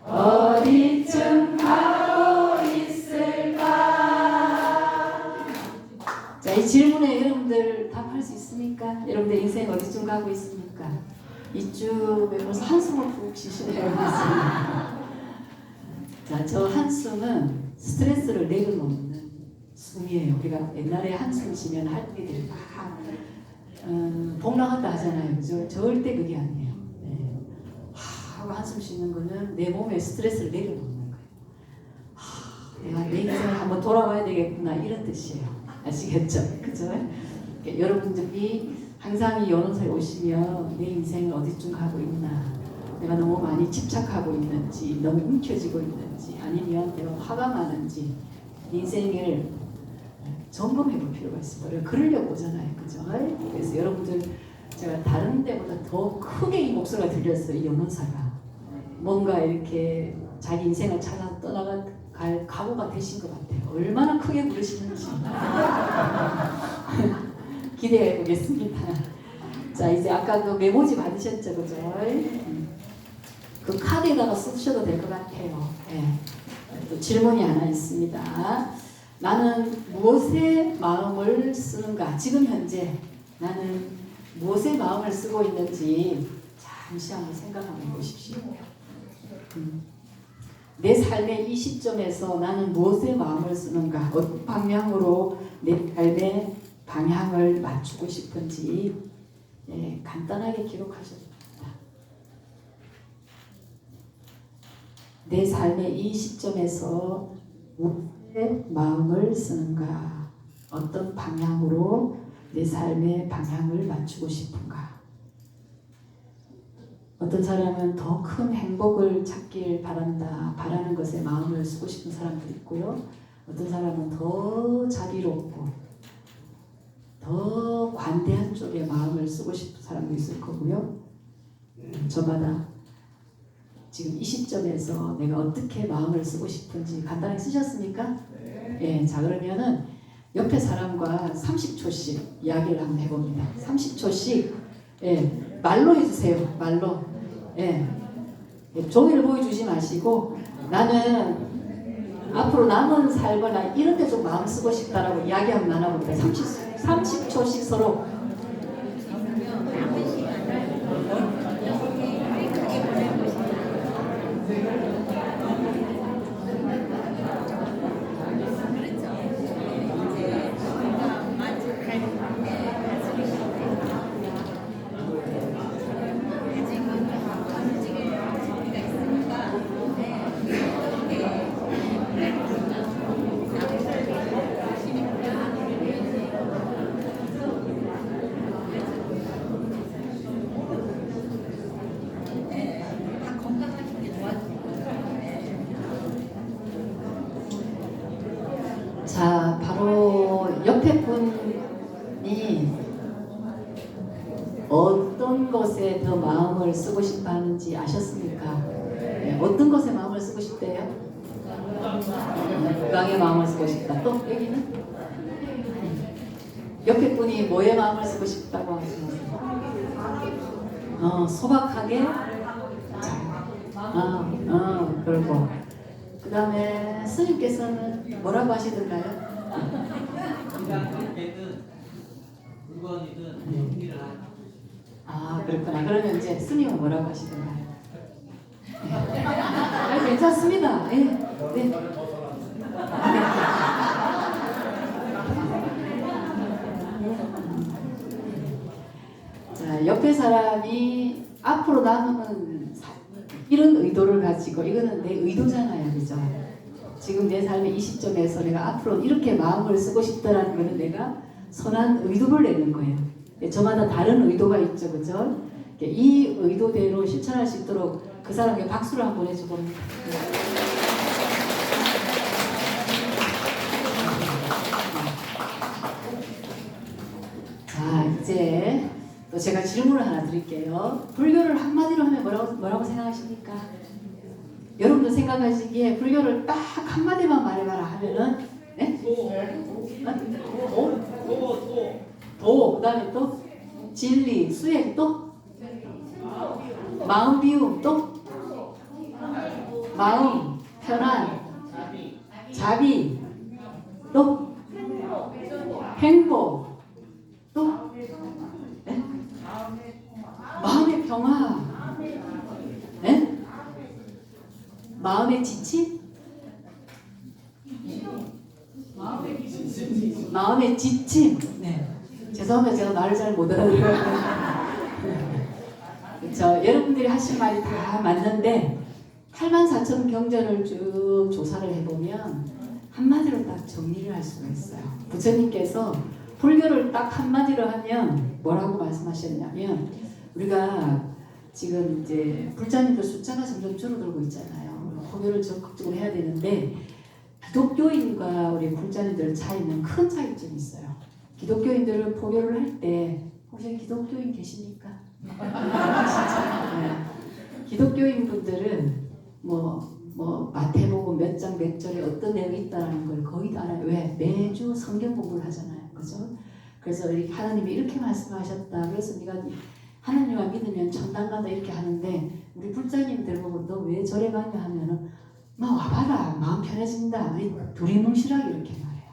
어디쯤 가고 있을까. 자, 이 질문에 여러분들 답할 수 있습니까? 여러분들 인생 어디쯤 가고 있습니까? 이쯤에 벌써 한숨을 푹 쉬시네요. 자, 저 한숨은 스트레스를 내려놓는 숨이에요. 우리가 옛날에 한숨 쉬면 할머니들이 막 복랑한다 하잖아요. 그죠? 절대 그게 아니에요. 네. 하고 한숨 쉬는 거는 내 몸에 스트레스를 내려놓는 거예요. 내가 내 인생을 한번 돌아봐야 되겠구나 이런 뜻이에요. 아시겠죠? 그죠? 그러니까 여러분들이 항상 이 연원사에 오시면 내 인생을 어디쯤 가고 있나, 내가 너무 많이 집착하고 있는지, 너무 움켜쥐고 있는지, 아니면 내가 화가 많은지 인생을 점검해 볼 필요가 있습니다. 그러려고 오잖아요. 그죠? 그래서 여러분들 제가 다른 데보다 더 크게 이 목소리가 들렸어요. 이 연원사가 뭔가 이렇게 자기 인생을 찾아 떠나갈 각오가 되신 것 같아요. 얼마나 크게 부르시는지 기대해 보겠습니다. 자, 이제 아까 그 메모지 받으셨죠, 그죠? 그 카드에다가 쓰셔도 될 것 같아요. 예. 또 질문이 하나 있습니다. 나는 무엇에 마음을 쓰는가? 지금 현재 나는 무엇에 마음을 쓰고 있는지 잠시 한번 생각 한번 해보십시오. 내 삶의 이 시점에서 나는 무엇에 마음을 쓰는가? 어떤 방향으로 내 삶의 방향을 맞추고 싶은지 간단하게 기록하셔도 됩니다. 내 삶의 이 시점에서 무엇에 마음을 쓰는가? 어떤 방향으로 내 삶의 방향을 맞추고 싶은가? 어떤 사람은 더 큰 행복을 찾길 바란다. 바라는 것에 마음을 쓰고 싶은 사람도 있고요. 어떤 사람은 더 자비롭고 더 관대한 쪽에 마음을 쓰고 싶은 사람도 있을 거고요. 저마다 지금 이 시점에서 내가 어떻게 마음을 쓰고 싶은지 간단히 쓰셨습니까? 예, 자 그러면은 옆에 사람과 30초씩 이야기를 한번 해봅니다. 30초씩 말로 해주세요. 말로. 종이를 보여주지 마시고 나는 앞으로 남은 살거나 이런 데 좀 마음 쓰고 싶다라고 이야기 한번 나눠볼게요. 30초씩 서로. 자, 바로 옆에 분이 어떤 것에 더 마음을 쓰고 싶어 하는지 아셨습니까? 어떤 것에 마음을 쓰고 싶대요? 건강에 마음을 쓰고 싶다. 또 여기는? 옆에 분이 뭐에 마음을 쓰고 싶다고 하시면서 소박하게? 그리고 그 다음에 스님께서는 뭐라고 하시던가요? 인간관계든 물건이든 정리를 하는. 그렇구나. 그러면 이제 스님은 뭐라고 하시던가요? 괜찮습니다. 네. 자, 옆에 사람이 앞으로 남은 이런 의도를 가지고 이거는 내 의도잖아요, 그죠? 지금 내 삶의 이 시점에서 내가 앞으로 이렇게 마음을 쓰고 싶다라는 거는 내가 선한 의도를 내는 거예요. 저마다 다른 의도가 있죠, 그죠? 이 의도대로 실천할 수 있도록 그 사람에게 박수를 한번 해주고 봅니다. 자, 이제 또 제가 질문을 하나 드릴게요. 불교를 한마디로 하면 뭐라고 생각하십니까? 여러분도 생각하시기에 불교를 딱 한마디만 말해봐라 하면은 도, 그 다음에 또 진리, 수행, 또 마음 비움, 또 마음, 편안, 자비, 또 행복, 또 마음의 평화, 마음의 지침, 마음의 지침. 죄송합니다. 제가 말을 잘 못 알아들어요. 여러분들이 하신 말이 다 맞는데 84,000 경전을 쭉 조사를 해보면 한마디로 딱 정리를 할 수가 있어요. 부처님께서 불교를 딱 한마디로 하면 뭐라고 말씀하셨냐면 우리가 지금 이제 불자님들 숫자가 점점 줄어들고 있잖아요. 포교를 적극적으로 해야 되는데 기독교인과 우리 불자님들 차이는 큰 차이점이 있어요. 기독교인들은 포교를 할 때 혹시 기독교인 계십니까? 진짜. 기독교인 분들은 뭐 마태복음 몇 장 몇 절에 어떤 내용이 있다는 걸 거의 다 알아요. 왜? 매주 성경 공부를 하잖아요. 그죠? 그래서 하나님이 이렇게 말씀하셨다. 그래서 네가 하나님만 믿으면 천당 간다 이렇게 하는데 우리 불자님들 보고 너 왜 절에 가냐 하면은 막 와봐라 마음 편해진다 두리뭉실하게 이렇게 말해요.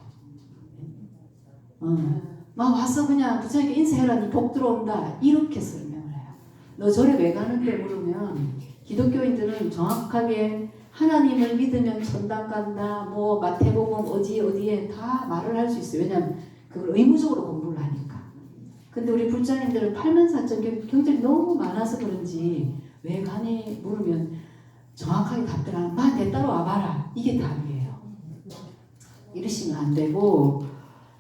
막 와서 그냥 부처님께 인사해라 니 복 들어온다 이렇게 설명을 해요. 너 절에 왜 가는데 물으면 기독교인들은 정확하게 하나님을 믿으면 천당 간다 뭐 마태복음 어디에 다 말을 할 수 있어요. 왜냐하면 그걸 의무적으로 공부를 하니까. 근데 우리 불자님들은 84,000 경전이 너무 많아서 그런지 왜 가니 물으면 정확하게 답변하는 내 따로 와봐라 이게 답이에요. 이러시면 안 되고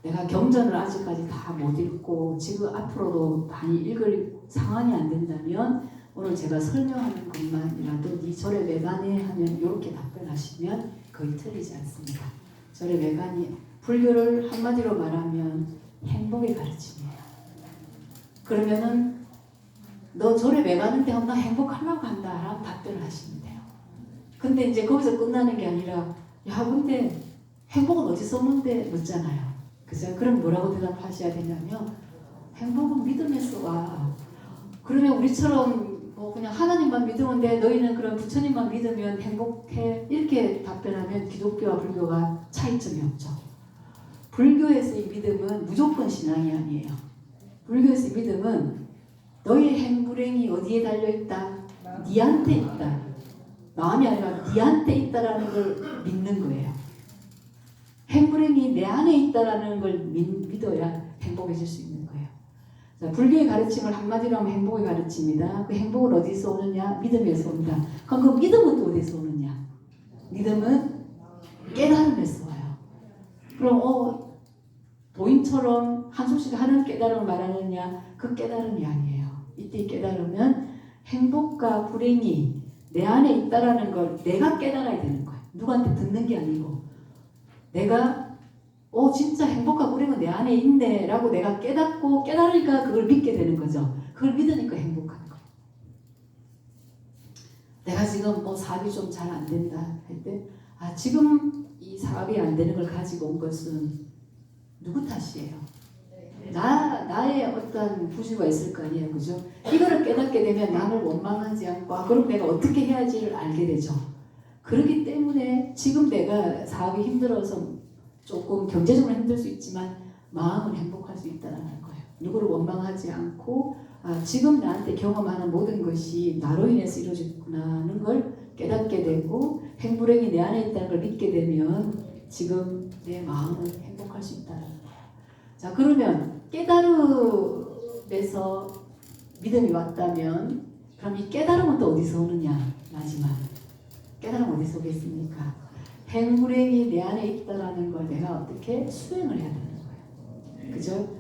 내가 경전을 아직까지 다 못 읽고 지금 앞으로도 많이 읽을 상황이 안 된다면 오늘 제가 설명하는 것만이라도 네 절에 왜 가니 하면 이렇게 답변하시면 거의 틀리지 않습니다. 절에 왜 가니 불교를 한마디로 말하면 행복의 가르침이에요. 그러면은 너 절에 왜 가는데 하면 나 행복하려고 한다 라고 답변을 하시면 돼요. 근데 이제 거기서 끝나는 게 아니라 야 근데 행복은 어디서 오는데 묻잖아요. 그죠? 그럼 뭐라고 대답하셔야 되냐면 행복은 믿음에서 와. 그러면 우리처럼 뭐 그냥 하나님만 믿으면 돼 너희는 그럼 부처님만 믿으면 행복해 이렇게 답변하면 기독교와 불교가 차이점이 없죠. 불교에서의 믿음은 무조건 신앙이 아니에요. 불교에서의 믿음은 너희의 행불행이 어디에 달려있다? 니한테 있다. 마음이 아니라 니한테 있다라는 걸 믿는 거예요. 행불행이 내 안에 있다라는 걸 믿어야 행복해질 수 있는 거예요. 자, 불교의 가르침을 한마디로 하면 행복의 가르침이다. 그 행복은 어디서 오느냐? 믿음에서 온다. 그럼 그 믿음은 또 어디서 오느냐? 믿음은 깨달음에서 와요. 그럼 도인처럼 한숨씩 하는 깨달음을 말하느냐? 그 깨달음이 아니에요. 이때 깨달으면 행복과 불행이 내 안에 있다라는 걸 내가 깨달아야 되는 거예요. 누구한테 듣는 게 아니고 내가 진짜 행복과 불행은 내 안에 있네 라고 내가 깨닫고 깨달으니까 그걸 믿게 되는 거죠. 그걸 믿으니까 행복한 거예요. 내가 지금 사업이 좀 잘 안 된다 할 때 지금 이 사업이 안 되는 걸 가지고 온 것은 누구 탓이에요? 나의 어떤 부주가 있을 거 아니에요. 그죠? 이거를 깨닫게 되면 남을 원망하지 않고 그럼 내가 어떻게 해야지를 알게 되죠. 그렇기 때문에 지금 내가 사업이 힘들어서 조금 경제적으로 힘들 수 있지만 마음은 행복할 수 있다는 거예요. 누구를 원망하지 않고 지금 나한테 경험하는 모든 것이 나로 인해서 이루어졌구나 하는 걸 깨닫게 되고 행불행이 내 안에 있다는 걸 믿게 되면 지금 내 마음은 행복할 수 있다는 거예요. 자, 그러면 깨달음에서 믿음이 왔다면 그럼 이 깨달음은 또 어디서 오느냐? 마지막 깨달음 어디서 오겠습니까? 행불행이 내 안에 있다라는 걸 내가 어떻게 수행을 해야 되는 거예요. 그죠?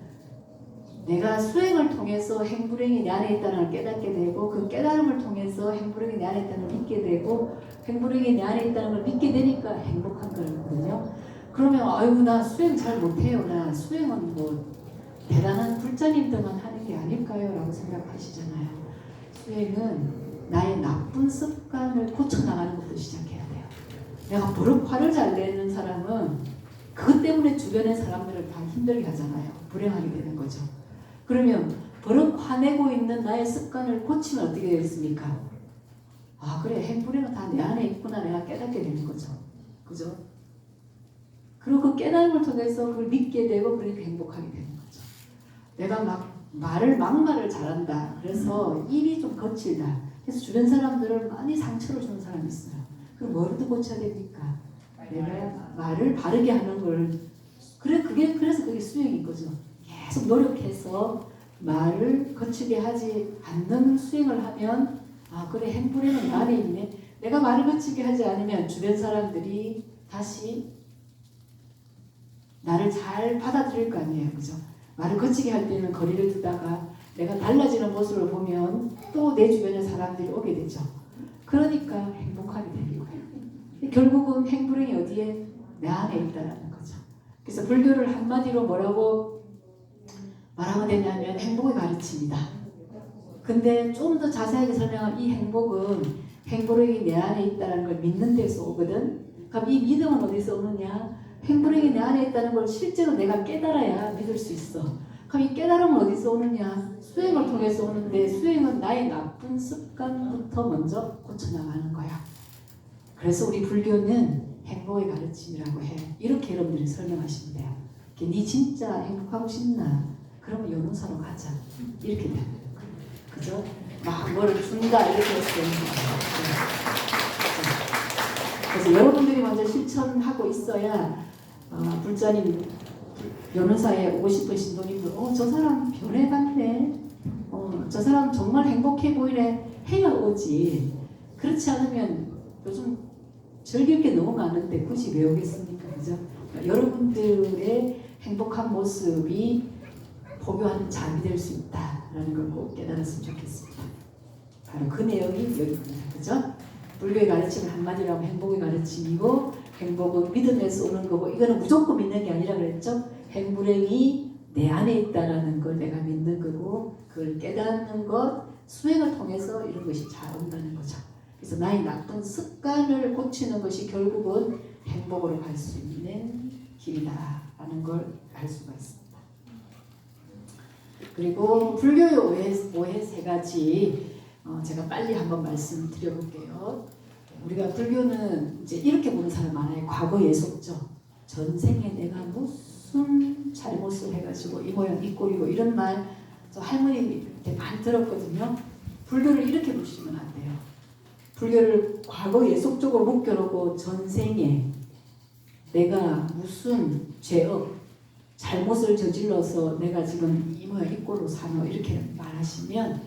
내가 수행을 통해서 행불행이 내 안에 있다는 걸 깨닫게 되고 그 깨달음을 통해서 행불행이 내 안에 있다는 걸 믿게 되고 행불행이 내 안에 있다는 걸 믿게 되니까 행복한 거거든요. 그러면 나 수행 잘 못해요. 나 수행은 뭐 대단한 불자님들만 하는 게 아닐까요? 라고 생각하시잖아요. 수행은 나의 나쁜 습관을 고쳐나가는 것부터 시작해야 돼요. 내가 버럭 화를 잘 내는 사람은 그것 때문에 주변의 사람들을 다 힘들게 하잖아요. 불행하게 되는 거죠. 그러면 버럭 화내고 있는 나의 습관을 고치면 어떻게 되겠습니까? 그래 행불행은 다 내 안에 있구나 내가 깨닫게 되는 거죠. 그죠? 그리고 그 깨달음을 통해서 그걸 믿게 되고 그러니까 행복하게 되는 거죠. 내가 막말을 잘한다. 그래서 입이 좀 거칠다. 그래서 주변 사람들을 많이 상처를 주는 사람이 있어요. 그럼 뭐부터 고쳐야 됩니까? 내가 말을 바르게 하는 걸 그래서 그게 수행인 거죠. 계속 노력해서 말을 거치게 하지 않는 수행을 하면 그래 행불행은 내 안에 있네. 내가 말을 거치게 하지 않으면 주변 사람들이 다시 나를 잘 받아들일 거 아니에요. 그죠? 말을 거치게 할 때는 거리를 두다가 내가 달라지는 모습을 보면 또 내 주변의 사람들이 오게 되죠. 그러니까 행복하게 되는 거예요. 결국은 행불행이 어디에? 내 안에 있다라는 거죠. 그래서 불교를 한마디로 뭐라고 말하면 되냐면 행복의 가르침이다. 근데 좀 더 자세하게 설명하면 이 행복은 행불행이 내 안에 있다는 걸 믿는 데서 오거든. 그럼 이 믿음은 어디서 오느냐? 행불행이 내 안에 있다는 걸 실제로 내가 깨달아야 믿을 수 있어. 그럼 이 깨달음은 어디서 오느냐? 수행을 통해서 오는데 수행은 나의 나쁜 습관부터 먼저 고쳐나가는 거야. 그래서 우리 불교는 행복의 가르침이라고 해. 이렇게 여러분들이 설명하시면 돼요. 네 진짜 행복하고 싶나? 그러면 요노사로 가자. 이렇게 되는 거예요. 그죠? 막 뭐를 준다 이렇게 했어요. 그래서 여러분들이 먼저 실천하고 있어야 불자님 변호사에 오고 싶으신 분이 저 사람 변해갔네. 저 사람 정말 행복해 보이네. 해야 오지. 그렇지 않으면 요즘 즐길 게 너무 많은데 굳이 왜 오겠습니까? 그죠? 그러니까 여러분들의 행복한 모습이 보교하는 잡이 될 수 있다라는 걸 꼭 깨달았으면 좋겠습니다. 바로 그 내용이 여기입니다. 그죠? 불교의 가르침은 한마디로 하면 행복의 가르침이고 행복은 믿음에서 오는 거고 이거는 무조건 믿는 게 아니라 그랬죠? 행불행이 내 안에 있다라는 걸 내가 믿는 거고 그걸 깨닫는 것 수행을 통해서 이런 것이 잘 온다는 거죠. 그래서 나의 나쁜 습관을 고치는 것이 결국은 행복으로 갈 수 있는 길이다라는 걸 알 수가 있습니다. 그리고 불교의 오해 세 가지 제가 빨리 한번 말씀드려볼게요. 우리가 불교는 이제 이렇게 보는 사람 많아요. 과거 예속죠. 전생에 내가 무슨 잘못을 해가지고 이 모양 이 꼴이고 이런 말 저 할머니한테 많이 들었거든요. 불교를 이렇게 보시면 안 돼요. 불교를 과거 예속적으로 묶여놓고 전생에 내가 무슨 죄업 잘못을 저질러서 내가 지금 이 모양 이 꼴로 사노 이렇게 말하시면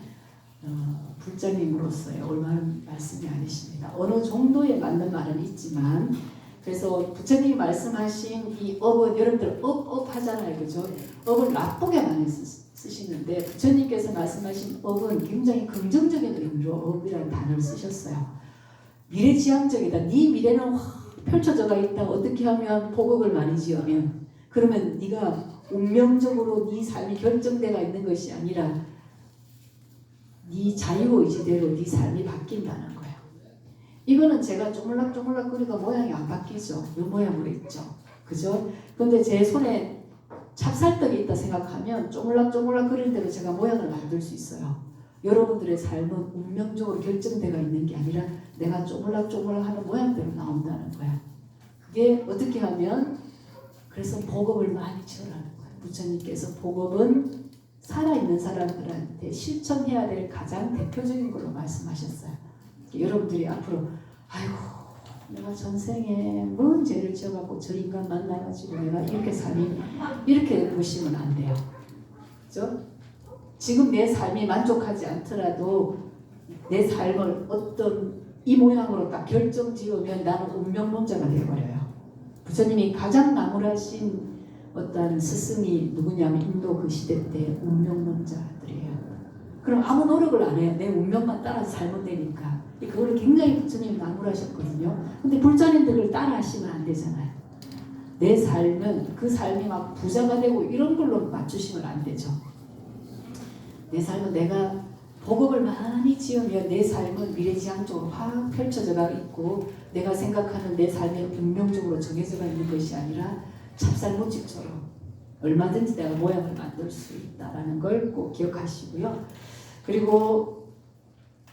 불자님으로서의 올바른 말씀이 아니십니다. 어느 정도에 맞는 말은 있지만 그래서 부처님이 말씀하신 이 업은 여러분들 업 하잖아요. 그죠? 업을 나쁘게 많이 쓰시는데 부처님께서 말씀하신 업은 굉장히 긍정적인 의미로 업이라는 단어를 쓰셨어요. 미래지향적이다. 네 미래는 확 펼쳐져가 있다. 어떻게 하면 복업을 많이 지으면 그러면 네가 운명적으로 네 삶이 결정되어 있는 것이 아니라 네 자유의지대로 네 삶이 바뀐다는 거예요. 이거는 제가 쪼물락쪼물락 끓이가 모양이 안 바뀌죠. 이 모양으로 있죠. 그죠? 근데 제 손에 찹쌀떡이 있다 생각하면 쪼물락쪼물락 끓일 대로 제가 모양을 만들 수 있어요. 여러분들의 삶은 운명적으로 결정되어 있는 게 아니라 내가 쪼물락쪼물락 하는 모양대로 나온다는 거야. 그게 어떻게 하면 그래서 복업을 많이 지으라는 거예요. 부처님께서 복업은 살아있는 사람들한테 실천해야 될 가장 대표적인 걸로 말씀하셨어요. 여러분들이 앞으로 아이고 내가 전생에 뭔 죄를 지어갖고 저 인간 만나가지고 내가 이렇게 사니 이렇게 보시면 안 돼요. 그죠? 지금 내 삶이 만족하지 않더라도 내 삶을 어떤 이 모양으로 딱 결정지으면 나는 운명론자가 되어버려요. 부처님이 가장 나무라신 어떤 스승이 누구냐면 인도 그 시대 때 운명론자들이에요. 그럼 아무 노력을 안 해요. 내 운명만 따라서 살면 되니까. 그거를 굉장히 부처님이 나무라셨거든요. 근데 불자님들 그걸 따라 하시면 안 되잖아요. 내 삶은 그 삶이 막 부자가 되고 이런 걸로 맞추시면 안 되죠. 내 삶은 내가 복업을 많이 지으면 내 삶은 미래지향적으로 확 펼쳐져가 있고 내가 생각하는 내 삶이 운명적으로 정해져가 있는 것이 아니라 찹쌀무침처럼 얼마든지 내가 모양을 만들 수 있다는 걸 꼭 기억하시고요. 그리고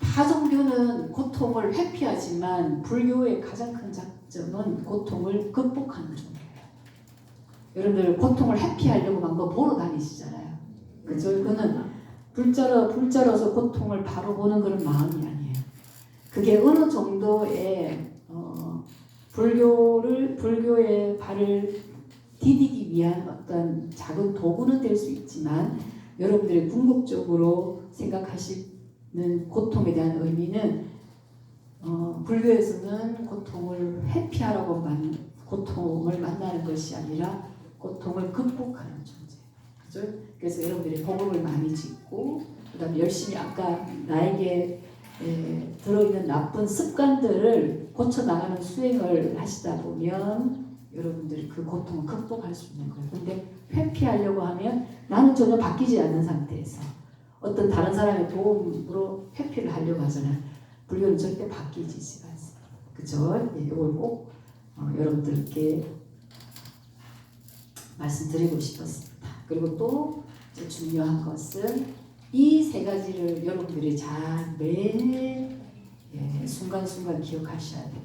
타종교는 고통을 회피하지만 불교의 가장 큰 장점은 고통을 극복하는 종교예요. 여러분들 고통을 회피하려고 막 뭐 보러 다니시잖아요. 그죠? 그거는 불자로서 고통을 바로 보는 그런 마음이 아니에요. 그게 어느 정도의 불교의 발을 디디기 위한 어떤 작은 도구는 될 수 있지만 여러분들이 궁극적으로 생각하시는 고통에 대한 의미는 불교에서는 고통을 회피하라고 고통을 만나는 것이 아니라 고통을 극복하는 존재. 그죠? 그래서 여러분들이 복업을 많이 짓고 그다음에 열심히 아까 나에게 들어있는 나쁜 습관들을 고쳐나가는 수행을 하시다 보면 여러분들이 그 고통을 극복할 수 있는 거예요. 근데 회피하려고 하면 나는 전혀 바뀌지 않는 상태에서 어떤 다른 사람의 도움으로 회피를 하려고 하잖아요. 불교는 절대 바뀌지 않습니다. 그죠? 이걸 꼭 여러분들께 말씀드리고 싶었습니다. 그리고 또 중요한 것은 이 세 가지를 여러분들이 잘 매일 순간순간 기억하셔야 돼요.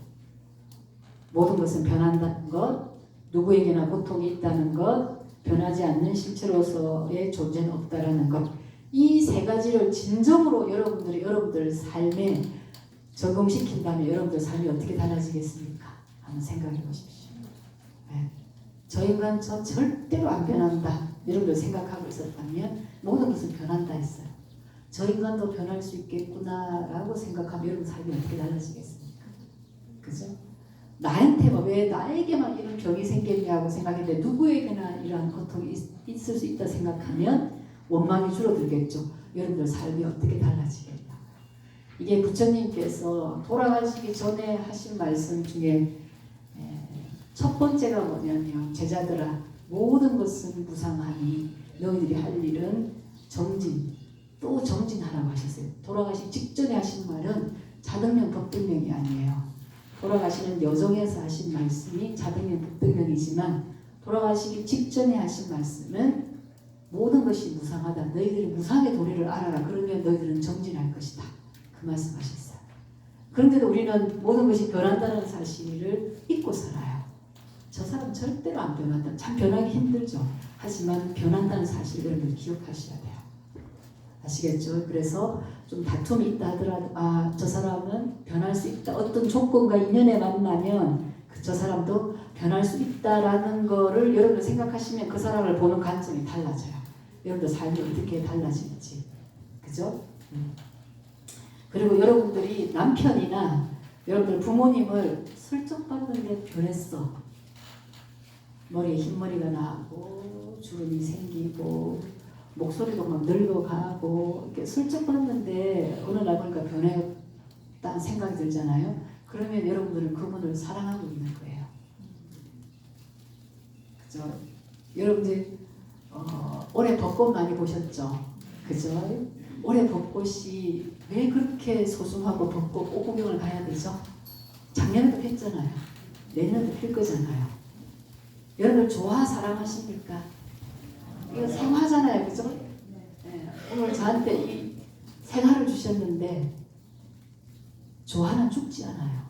모든 것은 변한다는 것, 누구에게나 고통이 있다는 것, 변하지 않는 실체로서의 존재는 없다라는 것. 이 세 가지를 진정으로 여러분들이 여러분들 삶에 적용시킨다면 여러분들 삶이 어떻게 달라지겠습니까? 한번 생각해 보십시오. 네. 저 인간 저 절대로 안 변한다. 여러분들 생각하고 있었다면 모든 것은 변한다 했어요. 저 인간도 변할 수 있겠구나 라고 생각하면 여러분 삶이 어떻게 달라지겠습니까? 그죠? 나한테 왜 나에게만 이런 병이 생겼냐고 생각했는데 누구에게나 이러한 고통이 있을 수 있다 생각하면 원망이 줄어들겠죠. 여러분들 삶이 어떻게 달라지겠냐. 이게 부처님께서 돌아가시기 전에 하신 말씀 중에 첫 번째가 뭐냐면 제자들아 모든 것은 무상하니 너희들이 할 일은 정진 또 정진하라고 하셨어요. 돌아가시기 직전에 하신 말은 자등명 법등명이 아니에요. 돌아가시는 여정에서 하신 말씀이 자등명 법등명이지만 돌아가시기 직전에 하신 말씀은 모든 것이 무상하다. 너희들이 무상의 도리를 알아라. 그러면 너희들은 정진할 것이다. 그 말씀하셨어요. 그런데도 우리는 모든 것이 변한다는 사실을 잊고 살아요. 저 사람 절대로 안 변한다. 참 변하기 힘들죠. 하지만 변한다는 사실을 여러분 기억하셔야 돼요. 아시겠죠? 그래서 좀 다툼이 있다 하더라도 저 사람은 변할 수 있다. 어떤 조건과 인연에 만나면 저 사람도 변할 수 있다라는 거를 여러분 생각하시면 그 사람을 보는 관점이 달라져요. 여러분들 삶이 어떻게 달라질지. 그죠? 그리고 여러분들이 남편이나 여러분들 부모님을 슬쩍 봤는데 변했어. 머리에 흰머리가 나고 주름이 생기고 목소리도 막 늙어가고 이렇게 슬쩍 봤는데 어느 날 보니까 변했다는 생각이 들잖아요. 그러면 여러분들은 그분을 사랑하고 있는 거예요. 그죠? 여러분들 올해 벚꽃 많이 보셨죠? 그죠? 올해 벚꽃이 왜 그렇게 소중하고 벚꽃 꽃구경을 가야 되죠? 작년에도 폈잖아요. 내년에도 필 거잖아요. 여러분 조화 사랑하십니까? 이거 생화잖아요. 그죠? 네. 오늘 저한테 이 생화를 주셨는데 조화는 죽지 않아요.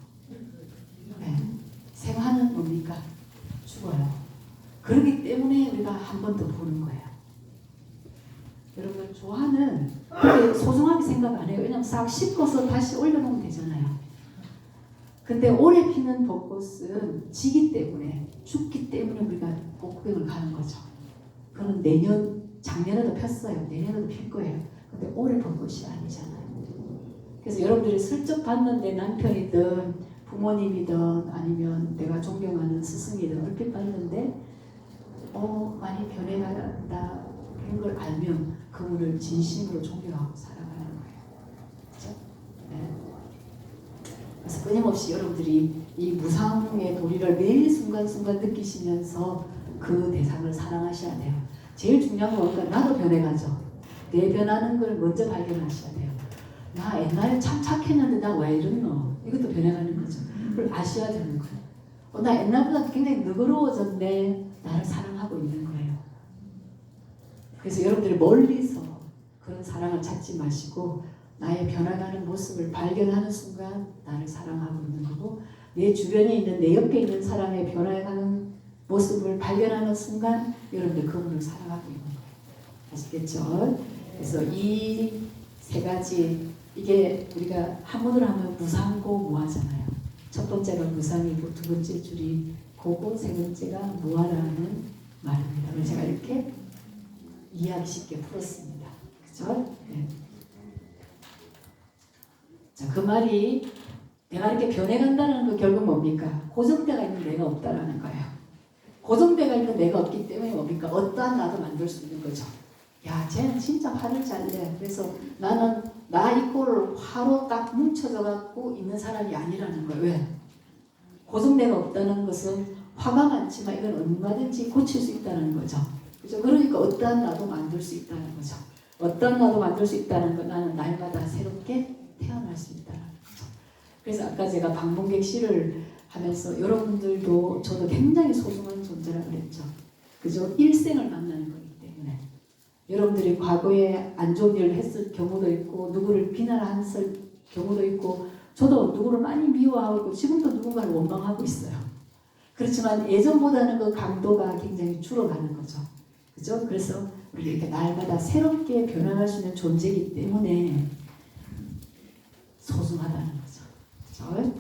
네. 생화는 뭡니까? 죽어요. 그렇기 때문에 우리가 한 번 더 보는 거예요. 여러분 조화는 그렇게 소중하게 생각 안 해요. 왜냐면 싹 씻고서 다시 올려놓으면 되잖아요. 근데 올해 피는 벚꽃은 지기 때문에 죽기 때문에 우리가 꽃구경을 가는 거죠. 그건 작년에도 폈어요. 내년에도 필 거예요. 근데 올해 벚꽃이 아니잖아요. 그래서 여러분들이 슬쩍 봤는데 남편이든 부모님이든 아니면 내가 존경하는 스승이든 얼핏 봤는데 많이 변해간다 그런 걸 알면 그분을 진심으로 존경하고 살아가는 거예요. 그렇죠? 네. 그래서 끊임없이 여러분들이 이 무상의 도리를 매일 순간순간 느끼시면서 그 대상을 사랑하셔야 돼요. 제일 중요한 건 뭔가 나도 변해가죠. 내 변하는 걸 먼저 발견하셔야 돼요. 나 옛날에 참 착했는데 나 왜 이랬노? 이것도 변해가는 거죠. 그걸 아셔야 되는 거예요. 나 옛날보다 굉장히 너그러워졌네. 나를 사랑하고 있는 거예요. 그래서 여러분들이 멀리서 그런 사랑을 찾지 마시고 나의 변화가는 모습을 발견하는 순간 나를 사랑하고 있는 거고 내 주변에 있는 내 옆에 있는 사람의 변화가는 모습을 발견하는 순간 여러분들 그분을 사랑하고 있는 거예요. 아시겠죠? 그래서 이 세 가지 이게 우리가 한문으로 하면 무상고 무하잖아요. 첫 번째가 무상이고 두 번째 줄이 고고 세 번째가 무하라는 말입니다. 그래서 제가 이렇게 이해하기 쉽게 풀었습니다. 그죠? 네. 자, 그 말이 내가 이렇게 변해간다는 거 결국 뭡니까? 고정되어 있는 내가 없다라는 거예요. 고정되어 있는 내가 없기 때문에 뭡니까? 어떠한 나도 만들 수 있는 거죠. 야, 쟤는 진짜 화를 잘 내. 그래서 나는 나 이꼴을 화로 딱 뭉쳐져 갖고 있는 사람이 아니라는 거예요. 왜? 고정내가 없다는 것은 화가 많지만 이건 얼마든지 고칠 수 있다는 거죠. 그죠? 그러니까 어떠한 나도 만들 수 있다는 거죠. 어떠한 나도 만들 수 있다는 건 나는 날마다 새롭게 태어날 수 있다는 거죠. 그래서 아까 제가 방문객 시를 하면서 여러분들도 저도 굉장히 소중한 존재라고 그랬죠. 그죠? 일생을 만나는 거기 때문에. 여러분들이 과거에 안 좋은 일을 했을 경우도 있고 누구를 비난했을 경우도 있고 저도 누구를 많이 미워하고 있고 지금도 누군가를 원망하고 있어요. 그렇지만 예전보다는 그 강도가 굉장히 줄어가는 거죠. 그죠? 그래서 우리 이렇게 날마다 새롭게 변화할 수 있는 존재이기 때문에 소중하다는 거죠. 그죠?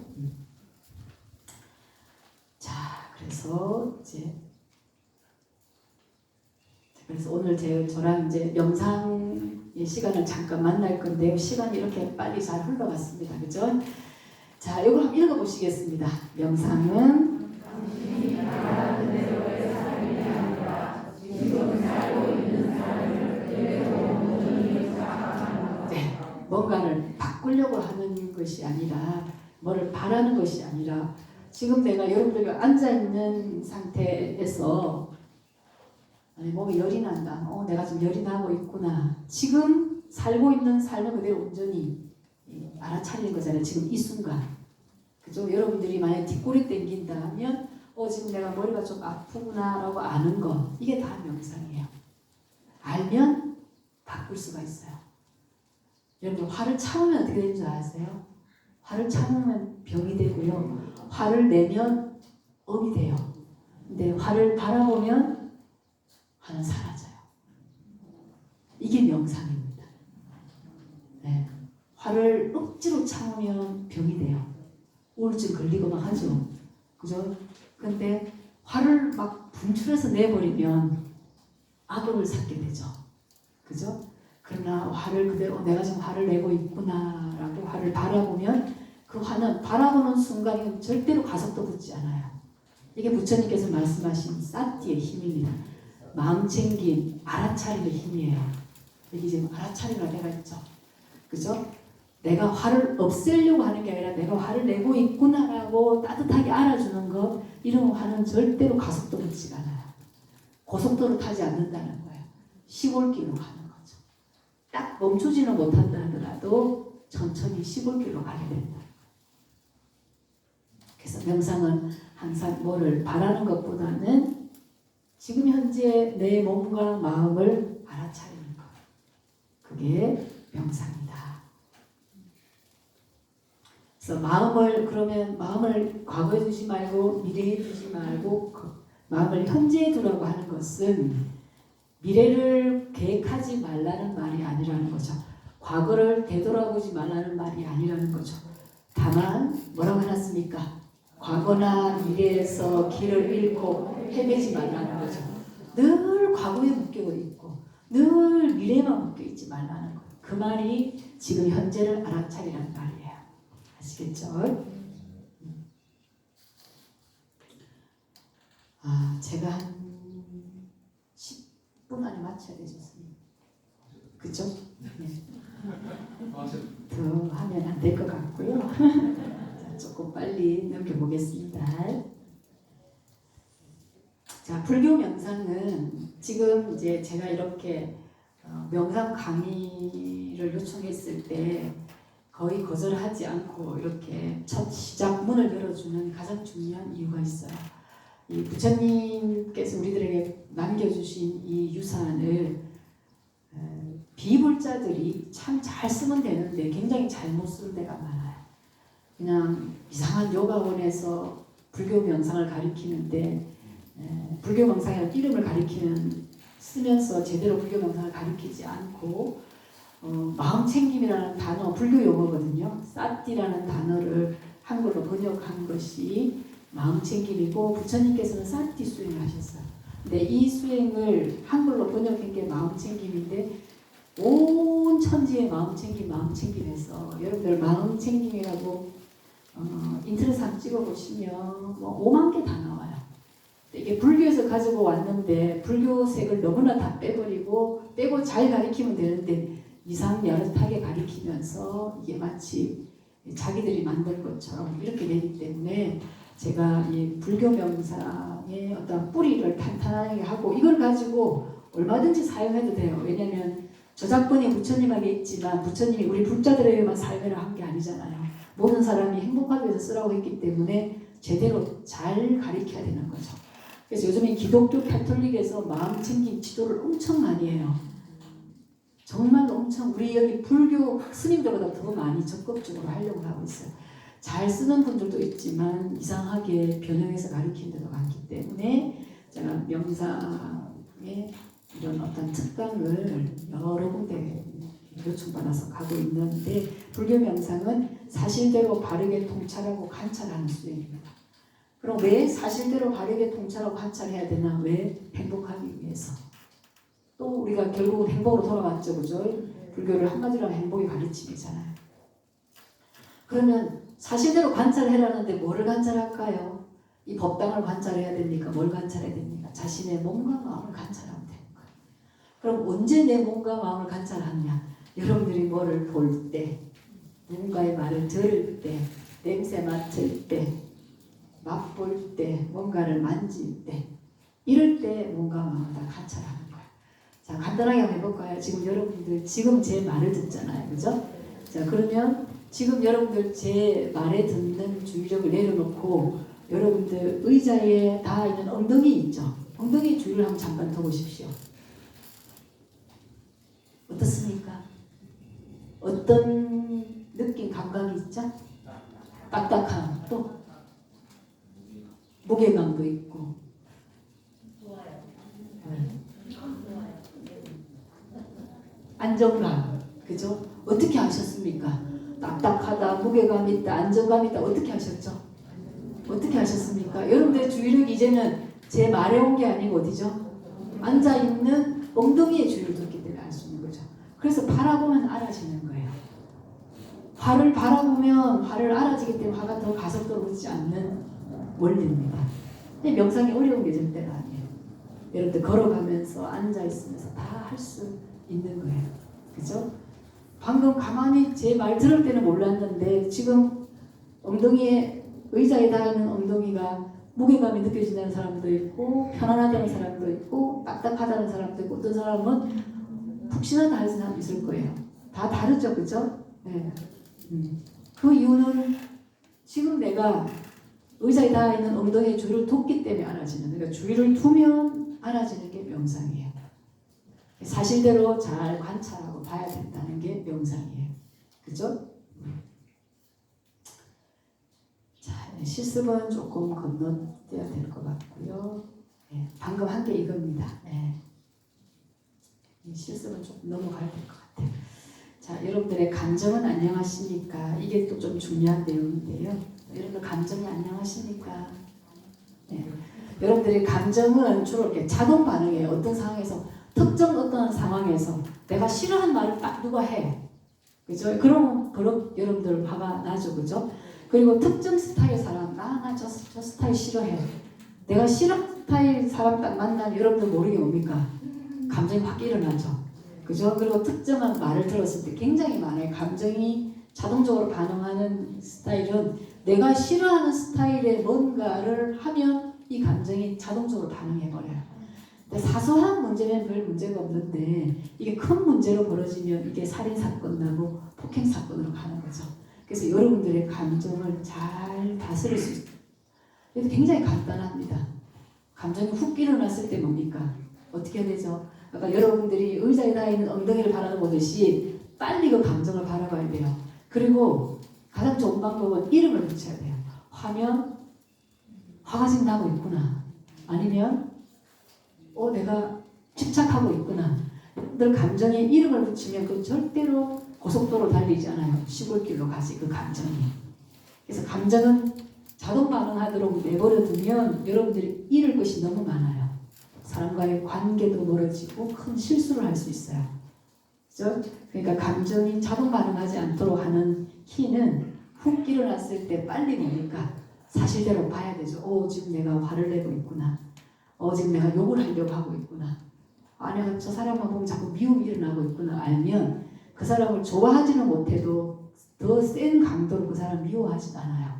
자, 그래서 오늘 저랑 이제 명상의 시간을 잠깐 만날 건데요. 시간이 이렇게 빨리 잘 흘러갔습니다. 그죠? 자, 이걸 한번 읽어보시겠습니다. 명상은 네, 뭔가를 바꾸려고 하는 것이 아니라 뭐를 바라는 것이 아니라 지금 내가 여러분들과 앉아있는 상태에서 몸에 열이 난다. 내가 지금 열이 나고 있구나. 지금 살고 있는 삶을 그대로 온전히 알아차리는 거잖아요. 지금 이 순간. 그죠? 여러분들이 만약에 뒷골이 땡긴다 하면 지금 내가 머리가 좀 아프구나 라고 아는 거. 이게 다 명상이에요. 알면 바꿀 수가 있어요. 여러분 화를 참으면 어떻게 되는 줄 아세요? 화를 참으면 병이 되고요. 화를 내면 업이 돼요. 근데 화를 바라보면 화는 사라져요. 이게 명상입니다. 네. 화를 억지로 참으면 병이 돼요. 우울증 걸리고 막 하죠. 그죠? 근데 화를 막 분출해서 내버리면 악업을 쌓게 되죠. 그죠? 그러나 화를 그대로 내가 지금 화를 내고 있구나 라고 화를 바라보면 그 화는 바라보는 순간에 절대로 가속도 붙지 않아요. 이게 부처님께서 말씀하신 사티의 힘입니다. 마음챙김, 알아차림의 힘이에요. 여기 지금 알아차림이라고 내가 있죠. 그죠? 내가 화를 없애려고 하는 게 아니라 내가 화를 내고 있구나라고 따뜻하게 알아주는 것, 이런 화는 절대로 가속도 붙지가 않아요. 고속도로 타지 않는다는 거예요. 시골길로 가는 거죠. 딱 멈추지는 못한다 하더라도 천천히 시골길로 가게 된다. 그래서 명상은 항상 뭐를 바라는 것보다는 지금 현재 내 몸과 마음을 알아차리는 것. 그게 명상입니다. 그래서 마음을 과거에 두지 말고 미래에 두지 말고 마음을 현재에 두라고 하는 것은 미래를 계획하지 말라는 말이 아니라는 거죠. 과거를 되돌아보지 말라는 말이 아니라는 거죠. 다만 뭐라고 해놨습니까? 과거나 미래에서 길을 잃고 헤매지 말라는 거죠. 늘 과거에 묶여 있고 늘 미래만 묶여 있지 말라는 거예요. 그 말이 지금 현재를 알아차리라는 말이에요. 아시겠죠? 제가 한 10분 안에 맞춰야 되죠. 그죠? 네. 더 하면 안 될 것 같고요. 자, 조금 빨리 넘겨보겠습니다. 자, 불교 명상은 지금 이제 제가 이렇게 명상 강의를 요청했을 때 거의 거절하지 않고 이렇게 첫 시작 문을 열어주는 가장 중요한 이유가 있어요. 이 부처님께서 우리들에게 남겨주신 이 유산을 비불자들이 참 잘 쓰면 되는데 굉장히 잘못 쓰는 데가 많아요. 그냥 이상한 요가원에서 불교 명상을 가리키는데 불교 명상이라는 이름을 쓰면서 제대로 불교 명상을 가리키지 않고 마음챙김이라는 단어, 불교 용어거든요. 사티라는 단어를 한글로 번역한 것이 마음챙김이고 부처님께서는 사티 수행을 하셨어요. 근데 이 수행을 한글로 번역한 게 마음챙김인데 온 천지의 마음챙김에서 여러분들 마음챙김이라고 인터넷 한번 찍어보시면 뭐 5만 개 다 나와요. 이게 불교에서 가지고 왔는데 불교색을 너무나 다 빼고 잘 가리키면 되는데 이상야릇하게 가리키면서 이게 마치 자기들이 만든 것처럼 이렇게 되기 때문에 제가 이 불교 명상의 어떤 뿌리를 탄탄하게 하고 이걸 가지고 얼마든지 사용해도 돼요. 왜냐하면 저작권이 부처님에게 있지만 부처님이 우리 불자들에게만 사용을 한 게 아니잖아요. 모든 사람이 행복하기 위해서 쓰라고 했기 때문에 제대로 잘 가리켜야 되는 거죠. 그래서 요즘에 기독교 카톨릭에서 마음챙김 지도를 엄청 많이 해요. 정말 엄청 우리 여기 불교 스님들보다 더 많이 적극적으로 하려고 하고 있어요. 잘 쓰는 분들도 있지만 이상하게 변형해서 가르치는 데도 많기 때문에 제가 명상의 이런 어떤 특강을 여러 군데 요청받아서 가고 있는데 불교 명상은 사실대로 바르게 통찰하고 관찰하는 수행입니다. 그럼 왜 사실대로 바르게 통찰하고 관찰해야 되나? 왜? 행복하기 위해서. 또 우리가 결국은 행복으로 돌아왔죠. 그죠? 불교를 한마디로 하면 행복의 가르침이잖아요. 그러면 사실대로 관찰해라는데 뭐를 관찰할까요? 이 법당을 관찰해야 됩니까? 뭘 관찰해야 됩니까? 자신의 몸과 마음을 관찰하면 되는 거예요. 그럼 언제 내 몸과 마음을 관찰하느냐? 여러분들이 뭐를 볼 때, 누군가의 말을 들을 때, 냄새 맡을 때, 맛볼 때, 뭔가를 만질 때, 이럴 때 몸과 마음을 다 관찰하는 거예요. 자, 간단하게 한번 해볼까요? 지금 여러분들 지금 제 말을 듣잖아요. 그죠? 자, 그러면 지금 여러분들 제 말에 듣는 주의력을 내려놓고 여러분들 의자에 닿아 있는 엉덩이 있죠? 엉덩이 주위를 한번 잠깐 둬보십시오. 어떻습니까? 어떤 느낌, 감각이 있죠? 딱딱함, 또 무게감도 있고. 안정감, 그죠? 어떻게 하셨습니까? 딱딱하다, 무게감 있다, 안정감 있다, 어떻게 하셨죠? 어떻게 하셨습니까? 여러분들의 주의력이 이제는 제 말에 온 게 아니고 어디죠? 앉아있는 엉덩이에 주의를 뒀기 때문에 알 수 있는 거죠. 그래서 바라보면 알아지는 거예요. 화를 바라보면 화를 알아지기 때문에 화가 더 가속도로 오지 않는 원리입니다. 근데 명상이 어려운 게 절대가 아니에요. 여러분들 걸어가면서 앉아있으면서 다 할 수 있는 거예요. 그죠? 방금 가만히 제 말 들을 때는 몰랐는데 지금 엉덩이에 의자에 닿는 엉덩이가 무게감이 느껴진다는 사람도 있고 편안하다는 사람도 있고 딱딱하다는 사람도 있고 어떤 사람은 푹신하다 하는 사람도 있을 거예요. 다 다르죠. 그죠? 네. 그 이유는 지금 내가 의자에 닿아있는 엉덩이에 주의를 뒀기 때문에 알아지는, 그러니까 주의를 두면 알아지는 게 명상이에요. 사실대로 잘 관찰하고 봐야 된다는 게 명상이에요. 그죠? 자, 실습은 조금 건너뛰어야 될 것 같고요. 네, 방금 한 게 이겁니다. 네. 실습은 조금 넘어가야 될 것 같아요. 자, 여러분들의 감정은 안녕하십니까? 이게 또 좀 중요한 내용인데요. 여러분들 감정이 안녕하십니까? 네. 여러분들의 감정은 주로 이렇게 자동 반응이에요. 어떤 상황에서 특정 어떤 상황에서 내가 싫어하는 말을 딱 누가 해. 그죠? 그럼 여러분들 화가 나죠. 그죠? 그리고 특정 스타일 사람, 나 저 스타일 싫어해. 내가 싫은 스타일 사람 딱 만나면 여러분들 모르게 뭡니까? 감정이 확 일어나죠. 그죠? 그리고 특정한 말을 들었을 때 굉장히 많아요. 감정이 자동적으로 반응하는 스타일은 내가 싫어하는 스타일의 뭔가를 하면 이 감정이 자동적으로 반응해버려요. 사소한 문제면 별 문제가 없는데 이게 큰 문제로 벌어지면 이게 살인사건 나고 폭행사건으로 가는 거죠. 그래서 여러분들의 감정을 잘 다스릴 수 있어요. 이게 굉장히 간단합니다. 감정이 훅 일어났을 때 뭡니까? 어떻게 해야 되죠? 아까 여러분들이 의자에 닿아있는 엉덩이를 바라보듯이 빨리 그 감정을 바라봐야 돼요. 그리고 가장 좋은 방법은 이름을 붙여야 돼요. 화면, 화가 지금 나고 있구나. 아니면 내가 집착하고 있구나. 늘 감정에 이름을 붙이면 그 절대로 고속도로 달리지 않아요. 시골길로 가지 그 감정이. 그래서 감정은 자동 반응하도록 내버려 두면 여러분들이 잃을 것이 너무 많아요. 사람과의 관계도 멀어지고 큰 실수를 할 수 있어요. 그죠? 그러니까 감정이 자동 반응하지 않도록 하는 키는 훅 일어났을 때 빨리 뭡니까? 사실대로 봐야 되죠. 지금 내가 화를 내고 있구나. 지금 내가 욕을 하려고 하고 있구나. 아니야, 저 사람만 보면 자꾸 미움이 일어나고 있구나. 알면 그 사람을 좋아하지는 못해도 더 센 강도로 그 사람 미워하지 않아요.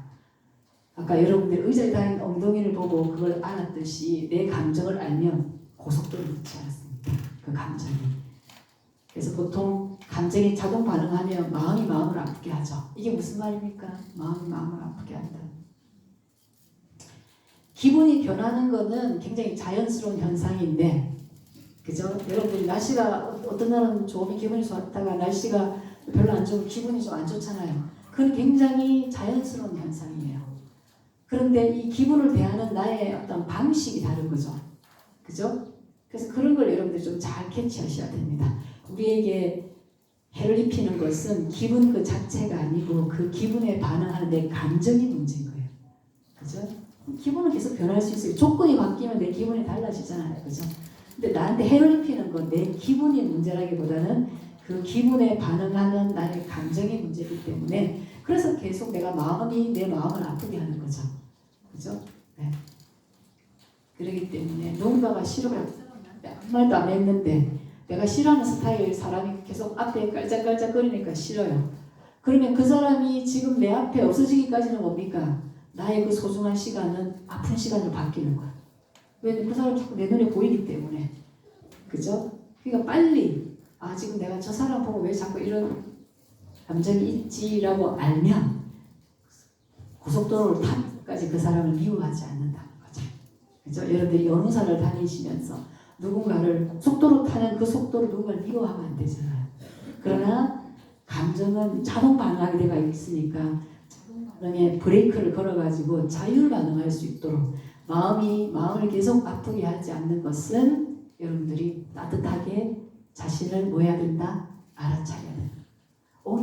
아까 여러분들 의자에 닿은 엉덩이를 보고 그걸 알았듯이 내 감정을 알면 고속도로 늦지 않습니다. 그 감정이. 그래서 보통 감정이 자동 반응하면 마음이 마음을 아프게 하죠. 이게 무슨 말입니까? 마음이 마음을 아프게 한다. 기분이 변하는 것은 굉장히 자연스러운 현상인데, 그죠? 여러분들이 날씨가 어떤 날은 조금 기분이 좋았다가 날씨가 별로 안 좋고 기분이 좀 안 좋잖아요. 그건 굉장히 자연스러운 현상이에요. 그런데 이 기분을 대하는 나의 어떤 방식이 다른 거죠. 그죠? 그래서 그런 걸 여러분들이 좀 잘 캐치하셔야 됩니다. 우리에게 해를 입히는 것은 기분 그 자체가 아니고 그 기분에 반응하는 내 감정이 문제인 거예요. 그죠? 기분은 계속 변할 수 있어요. 조건이 바뀌면 내 기분이 달라지잖아요. 그죠? 근데 나한테 해를 입히는 건 내 기분이 문제라기보다는 그 기분에 반응하는 나의 감정이 문제이기 때문에 그래서 계속 내 마음을 아프게 하는 거죠. 그죠? 네. 그렇기 때문에 누군가가 싫어요. 아무 말도 안 했는데 내가 싫어하는 스타일 사람이 계속 앞에 깔짝깔짝거리니까 싫어요. 그러면 그 사람이 지금 내 앞에 없어지기까지는 뭡니까? 나의 그 소중한 시간은 아픈 시간으로 바뀌는 거야. 왜? 그 사람이 자꾸 내 눈에 보이기 때문에. 그죠? 그러니까 빨리 지금 내가 저 사람 보고 왜 자꾸 이런 감정이 있지라고 알면 고속도로를 타까지 그 사람을 미워하지 않는다는 거죠. 그죠? 여러분들이 연우사를 다니시면서 누군가를 속도로 타는 그 속도로 누군가를 미워하면 안 되잖아요. 그러나 감정은 자동 반응하게 되어 있으니까 자동 반응에 브레이크를 걸어가지고 자율 반응할 수 있도록 마음을 계속 아프게 하지 않는 것은 여러분들이 따뜻하게 자신을 뭐 해야 된다? 알아차려야 된다.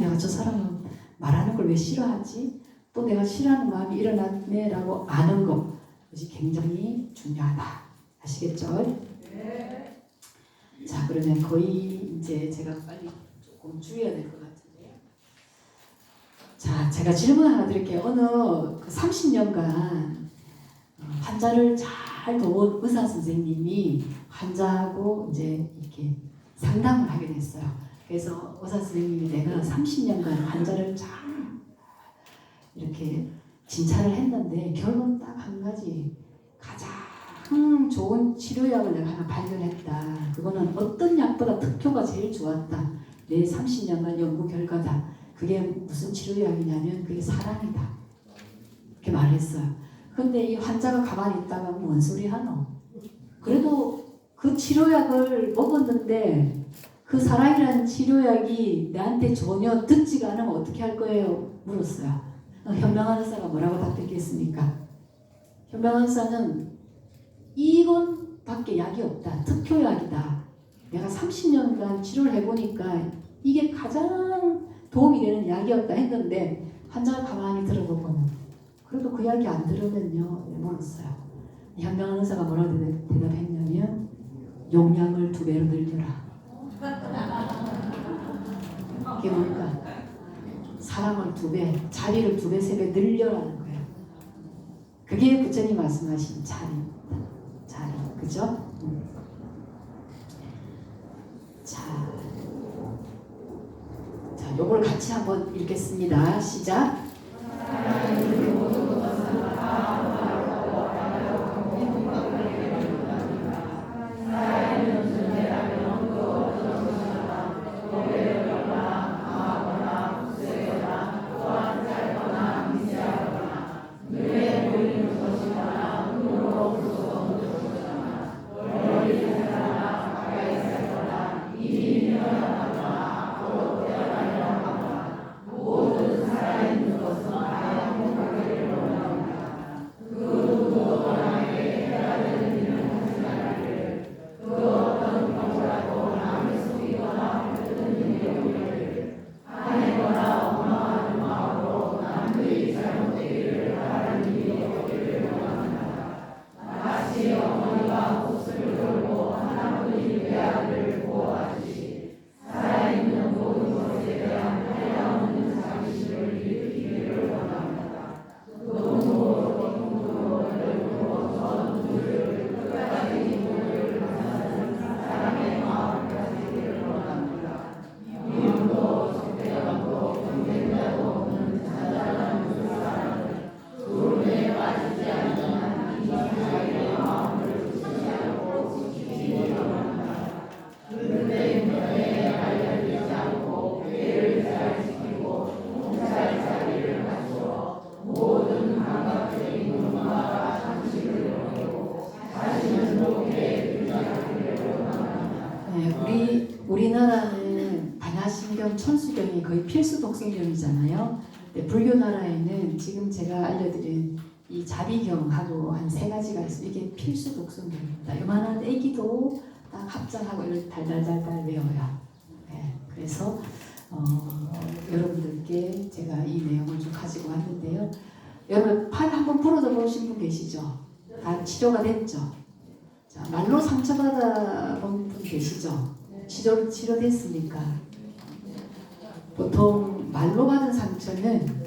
내가 저 사람은 말하는 걸 왜 싫어하지? 또 내가 싫어하는 마음이 일어났네 라고 아는 것이 굉장히 중요하다. 아시겠죠? 네. 자, 그러면 거의 이제 제가 빨리 조금 줄여야 될 것 같은데요. 자, 제가 질문 하나 드릴게요. 어느 30년간 환자를 잘 도운 의사 선생님이 환자하고 이제 이렇게 상담을 하게 됐어요. 그래서 의사 선생님이 내가 30년간 환자를 잘 이렇게 진찰을 했는데 결론 딱 한 가지, 가장 좋은 치료약을 내가 하나 발견했다. 그거는 어떤 약보다 특효가 제일 좋았다. 내 30년간 연구 결과다. 그게 무슨 치료약이냐면 그게 사랑이다. 이렇게 말했어요. 근데 이 환자가 가만히 있다가 뭔 소리 하노? 그래도 그 치료약을 먹었는데 그 사랑이라는 치료약이 나한테 전혀 듣지가 않으면 어떻게 할 거예요? 물었어요. 현명한 의사가 뭐라고 답했겠습니까? 현명한 의사는 이건밖에 약이 없다. 특효약이다. 내가 30년간 치료를 해보니까 이게 가장 도움이 되는 약이었다 했는데 환자가 가만히 들어보고는 그래도 그 약이 안 들으면요. 물었어요. 현명한 의사가 뭐라고 대답했냐면 용량을 2배로 늘려라. 그게 뭘까? 사랑을 2배, 자리를 2배, 3배 늘려라는 거예요. 그게 부처님 말씀하신 자리입니다. 자리, 그죠? 자, 요걸 같이 한번 읽겠습니다. 시작. 홍수병이 거의 필수 독성병이잖아요. 근데 불교 나라에는 지금 제가 알려드린 이 자비경하고 한 3가지가 있어요. 이게 필수 독성병입니다. 요만한 애기도 딱 합장하고 이렇게 달달달달 외워요. 네, 그래서 여러분들께 제가 이 내용을 좀 가지고 왔는데요. 여러분 팔 한번 부러져 보신 분 계시죠? 다 치료가 됐죠? 자, 말로 상처받아 본 분 계시죠? 치료됐습니까? 보통 말로 받은 상처는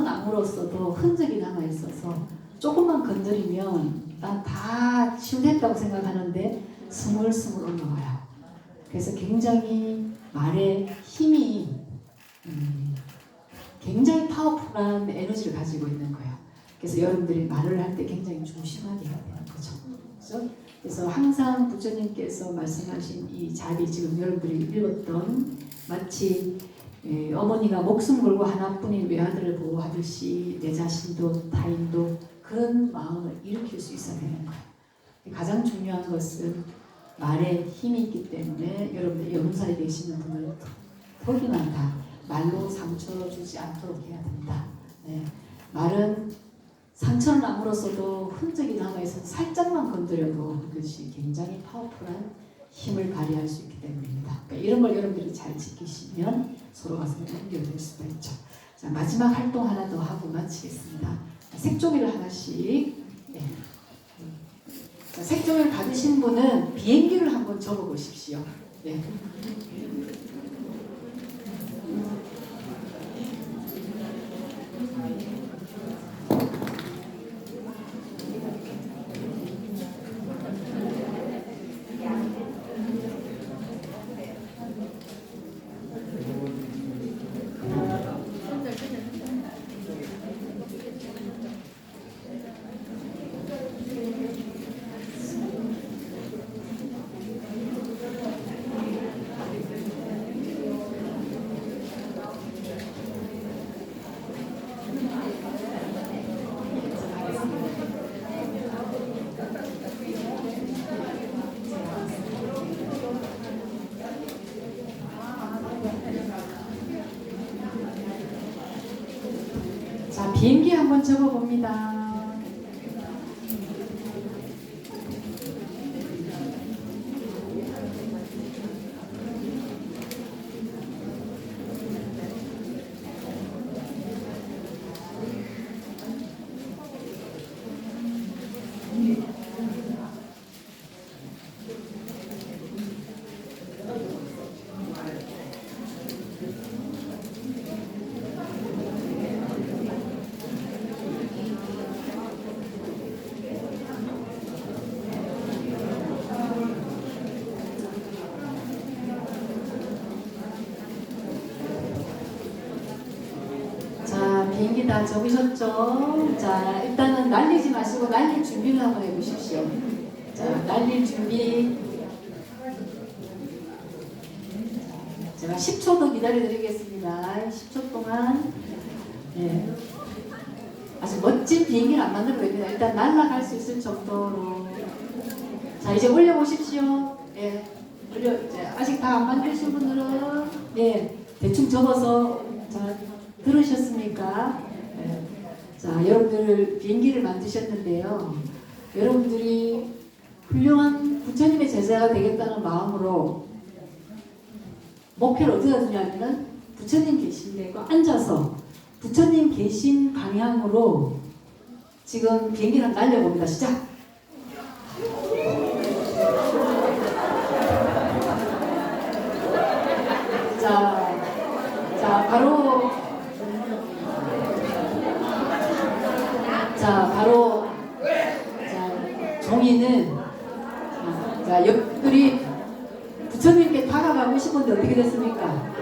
아무로써도 흔적이 남아있어서 조금만 건드리면 다 치유됐다고 생각하는데 스물스물 올라와요. 그래서 굉장히 말에 힘이 굉장히 파워풀한 에너지를 가지고 있는 거예요. 그래서 여러분들이 말을 할 때 굉장히 조심하게 해야 되는 거죠. 그렇죠? 그래서 항상 부처님께서 말씀하신 이 자비, 지금 여러분들이 읽었던 마치 어머니가 목숨 걸고 하나뿐인 외아들을 보호하듯이 내 자신도 타인도 그런 마음을 일으킬 수 있어야 되는 거예요. 가장 중요한 것은 말에 힘이 있기 때문에 여러분들 영사에 계시는 분들은 특히나 다 말로 상처 주지 않도록 해야 된다. 네. 말은 상처는 아무로써도 흔적이 남아있어서 살짝만 건드려도 그것이 굉장히 파워풀한 힘을 발휘할 수 있기 때문입니다. 그러니까 이런 걸 여러분들이 잘 지키시면 서로 가서 연결될 수가 있죠. 자, 마지막 활동 하나 더 하고 마치겠습니다. 색종이를 하나씩. 네. 자, 색종이를 받으신 분은 비행기를 한번 접어보십시오. 네. 자, 비행기 한번 접어봅니다. 비행기 다 접으셨죠? 자, 일단은 날리지 마시고 날릴 준비를 한번 해보십시오. 자, 날릴 준비. 제가 10초 더 기다려드리겠습니다. 10초 동안. 네. 아주 멋진 비행기를 안 만들어도 됩니다. 일단 날아갈 수 있을 정도로. 자, 이제 올려보십시오. 예. 이제 아직 다 안 만드신 분들은 예, 대충 접어서. 자, 들으셨습니까? 네. 자, 여러분들 비행기를 만드셨는데요. 여러분들이 훌륭한 부처님의 제자가 되겠다는 마음으로 목표를 어디다 두냐면은 부처님 계신 데고 앉아서 부처님 계신 방향으로 지금 비행기를 날려봅니다. 시작! 자, 바로 종이는 자, 옆들이 부처님께 다가가고 싶은데 어떻게 됐습니까?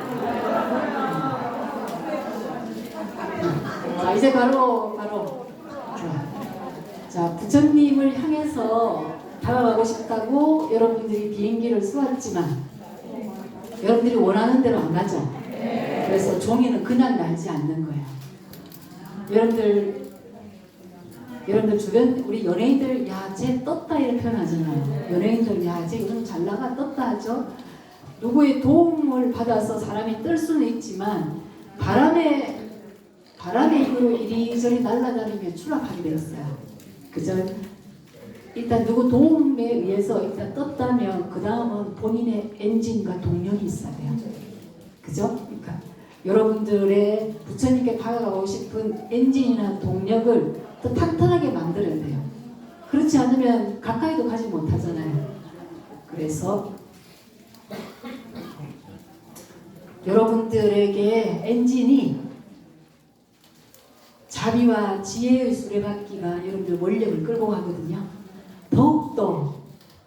자, 이제 바로 자, 부처님을 향해서 다가가고 싶다고 여러분들이 비행기를 쏘았지만 여러분들이 원하는 대로 안 가죠. 그래서 종이는 그냥 날지 않는 거예요. 여러분들 주변 우리 연예인들 야, 쟤 떴다 이렇게 표현하잖아요. 연예인들 야, 쟤 요즘 잘 나가 떴다 하죠. 누구의 도움을 받아서 사람이 뜰 수는 있지만 바람에 이거로 이리저리 날아다니며 추락하게 되었어요. 그죠? 일단 누구 도움에 의해서 일단 떴다면 그 다음은 본인의 엔진과 동력이 있어야 돼요. 그죠? 그러니까 여러분들의 부처님께 다가가고 싶은 엔진이나 동력을 더 탄탄하게 만들어야 돼요. 그렇지 않으면 가까이도 가지 못하잖아요. 그래서 여러분들에게 엔진이 자비와 지혜의 수레바퀴가 여러분들 원력을 끌고 가거든요. 더욱더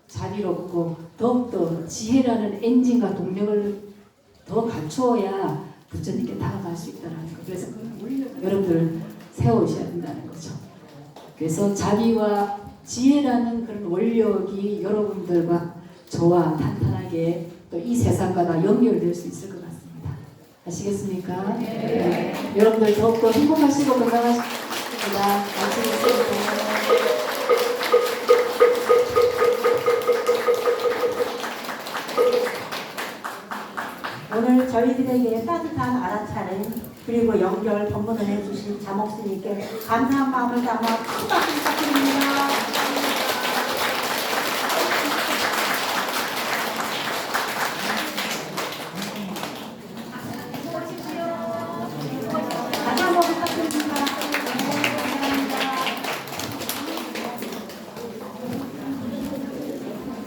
자비롭고 더욱더 지혜라는 엔진과 동력을 더 갖추어야 부처님께 다가갈 수 있다는 거. 그래서 여러분들 세워주셔야 된다는 거죠. 그래서 자비와 지혜라는 그런 원력이 여러분들과 저와 탄탄하게 또 이 세상과 다 연결될 수 있을 것 같습니다. 아시겠습니까? 네. 여러분들 더욱더 행복하시고 건강하십니다. 마치겠습니다. 오늘 저희들에게 따뜻한 알아차림 그리고 연결 법문을 해주신 자목스님께 감사한 마음을 담아 큰 박수 부탁드립니다. 다시 한번 부탁드립니다. 감사합니다.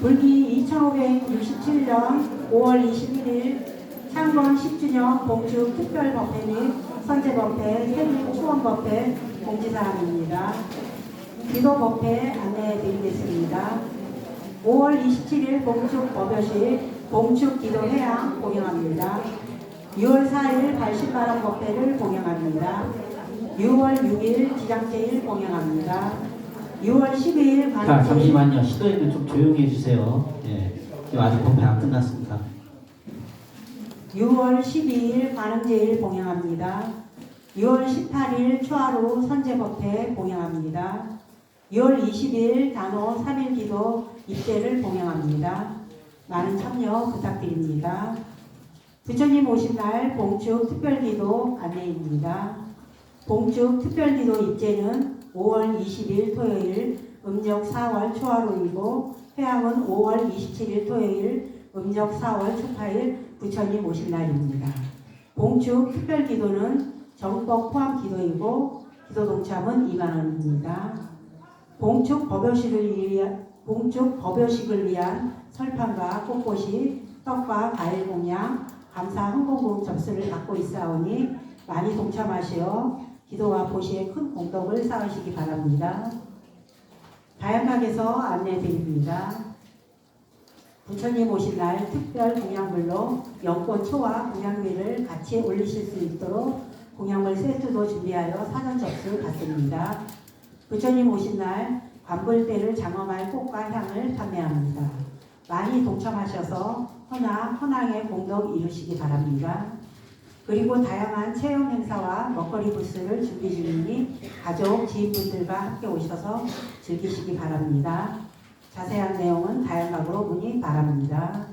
불기 2567년 5월 21일 창건 10주년 봉축 특별법회 및 선제법회, 생일 추원법회 공지사항입니다. 기도법회 안내해드리겠습니다. 5월 27일 봉축 법요시 봉축 기도회양 공양합니다. 6월 4일 발신바람 법회를 공양합니다. 6월 6일 지장제일 공양합니다. 6월 12일 자, 잠시만요. 시도에는 좀 조용히 해주세요. 예, 지금 아직 법회 안 끝났습니다. 6월 12일 관음제일 봉양합니다. 6월 18일 초하루 선제법회 봉양합니다. 6월 20일 단오 3일기도 입제를 봉양합니다. 많은 참여 부탁드립니다. 부처님 오신 날 봉축 특별기도 안내입니다. 봉축 특별기도 입제는 5월 20일 토요일 음력 4월 초하루이고 회양은 5월 27일 토요일 음력 4월 초파일 부처님 오신 날입니다. 봉축 특별기도는 정법 포함 기도이고 기도 동참은 2만원입니다. 봉축 법요식을 위한 설판과 꽃꽃이 떡과 과일 공양 감사 흥공금 접수를 받고 있사오니 많이 동참하시어 기도와 보시에 큰 공덕을 쌓으시기 바랍니다. 다양하게서 안내드립니다. 부처님 오신 날 특별 공양물로 영권초와 공양미를 같이 올리실 수 있도록 공양물 세트도 준비하여 사전 접수 받습니다. 부처님 오신 날 관불대를 장엄할 꽃과 향을 판매합니다. 많이 동참하셔서 헌황의 공덕 이루시기 바랍니다. 그리고 다양한 체험 행사와 먹거리 부스를 준비 중이니 가족, 지인분들과 함께 오셔서 즐기시기 바랍니다. 자세한 내용은 다양각으로 문의 바랍니다.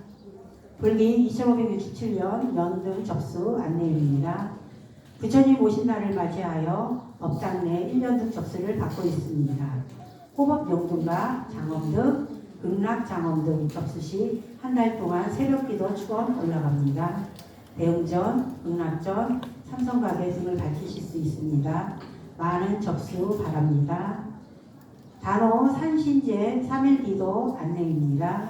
불기 2567년 연등 접수 안내입니다. 부처님 오신 날을 맞이하여 법당 내 1년등 접수를 받고 있습니다. 호법용등과 장엄등, 극락장엄등 접수 시 한 달 동안 새벽기도 축원 올라갑니다. 대웅전, 극락전, 삼성가게 등을 밝히실 수 있습니다. 많은 접수 바랍니다. 단오 산신제 3일기도 안내입니다.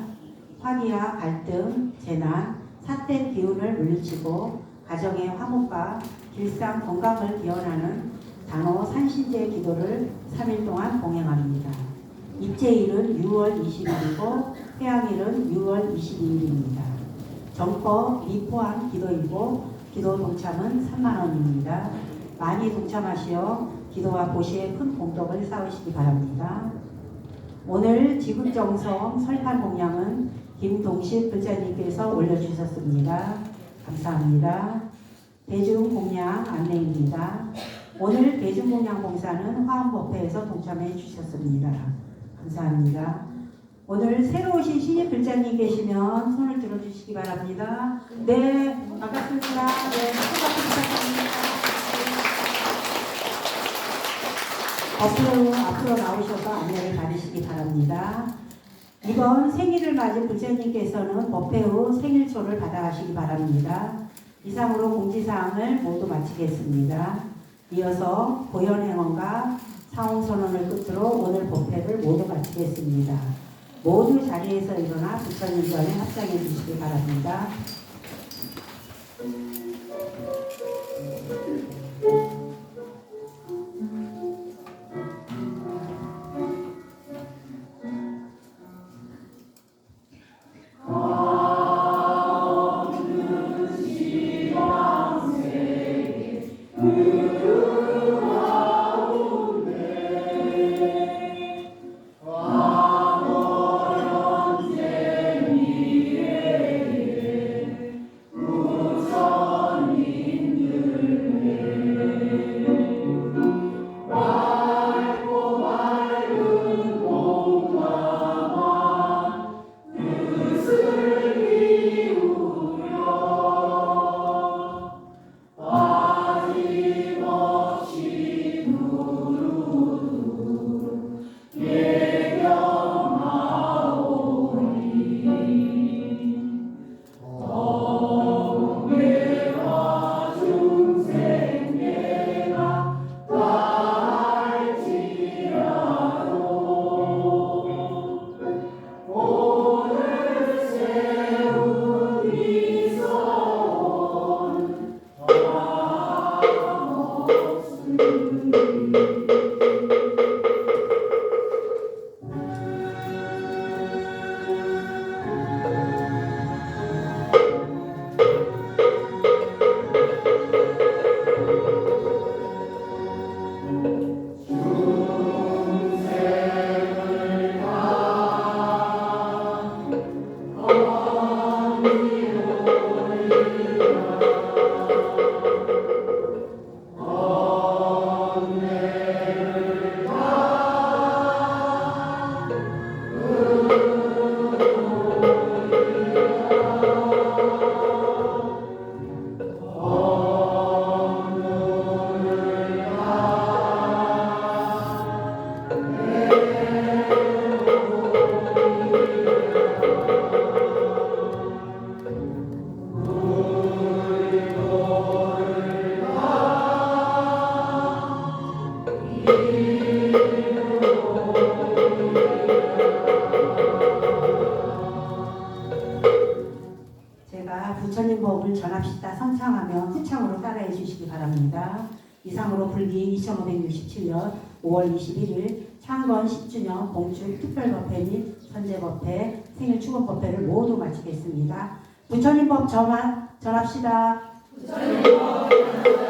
화기와 갈등, 재난, 삿된 기운을 물리치고 가정의 화목과 길상 건강을 기원하는 단오 산신제 기도를 3일 동안 봉행합니다. 입제일은 6월 20일이고 회양일은 6월 22일입니다. 정법 미포함 기도이고 기도 동참은 3만원입니다. 많이 동참하시어 기도와 보시에 큰 공덕을 쌓으시기 바랍니다. 오늘 지급정성 설판 공양은 김동식 불자님께서 올려주셨습니다. 감사합니다. 대중공양 안내입니다. 오늘 대중공양 봉사는 화엄법회에서 동참해 주셨습니다. 감사합니다. 오늘 새로 오신 신입 불자님 계시면 손을 들어주시기 바랍니다. 네, 반갑습니다. 네, 부탁드립니다. 앞으로 나오셔서 안내를 받으시기 바랍니다. 이번 생일을 맞은 불자님께서는 법회 후 생일초를 받아가시기 바랍니다. 이상으로 공지사항을 모두 마치겠습니다. 이어서 보현행원과 사홍선언을 끝으로 오늘 법회를 모두 마치겠습니다. 모두 자리에서 일어나 부처님 전에 합장해 주시기 바랍니다. 부처님 법을 전합시다 선창하며 후창으로 따라해 주시기 바랍니다. 이상으로 불기 2567년 5월 21일 창건 10주년 봉축 특별법회 및 선제법회 생일 축원법회를 모두 마치겠습니다. 부처님 법 전합시다. 부처님 법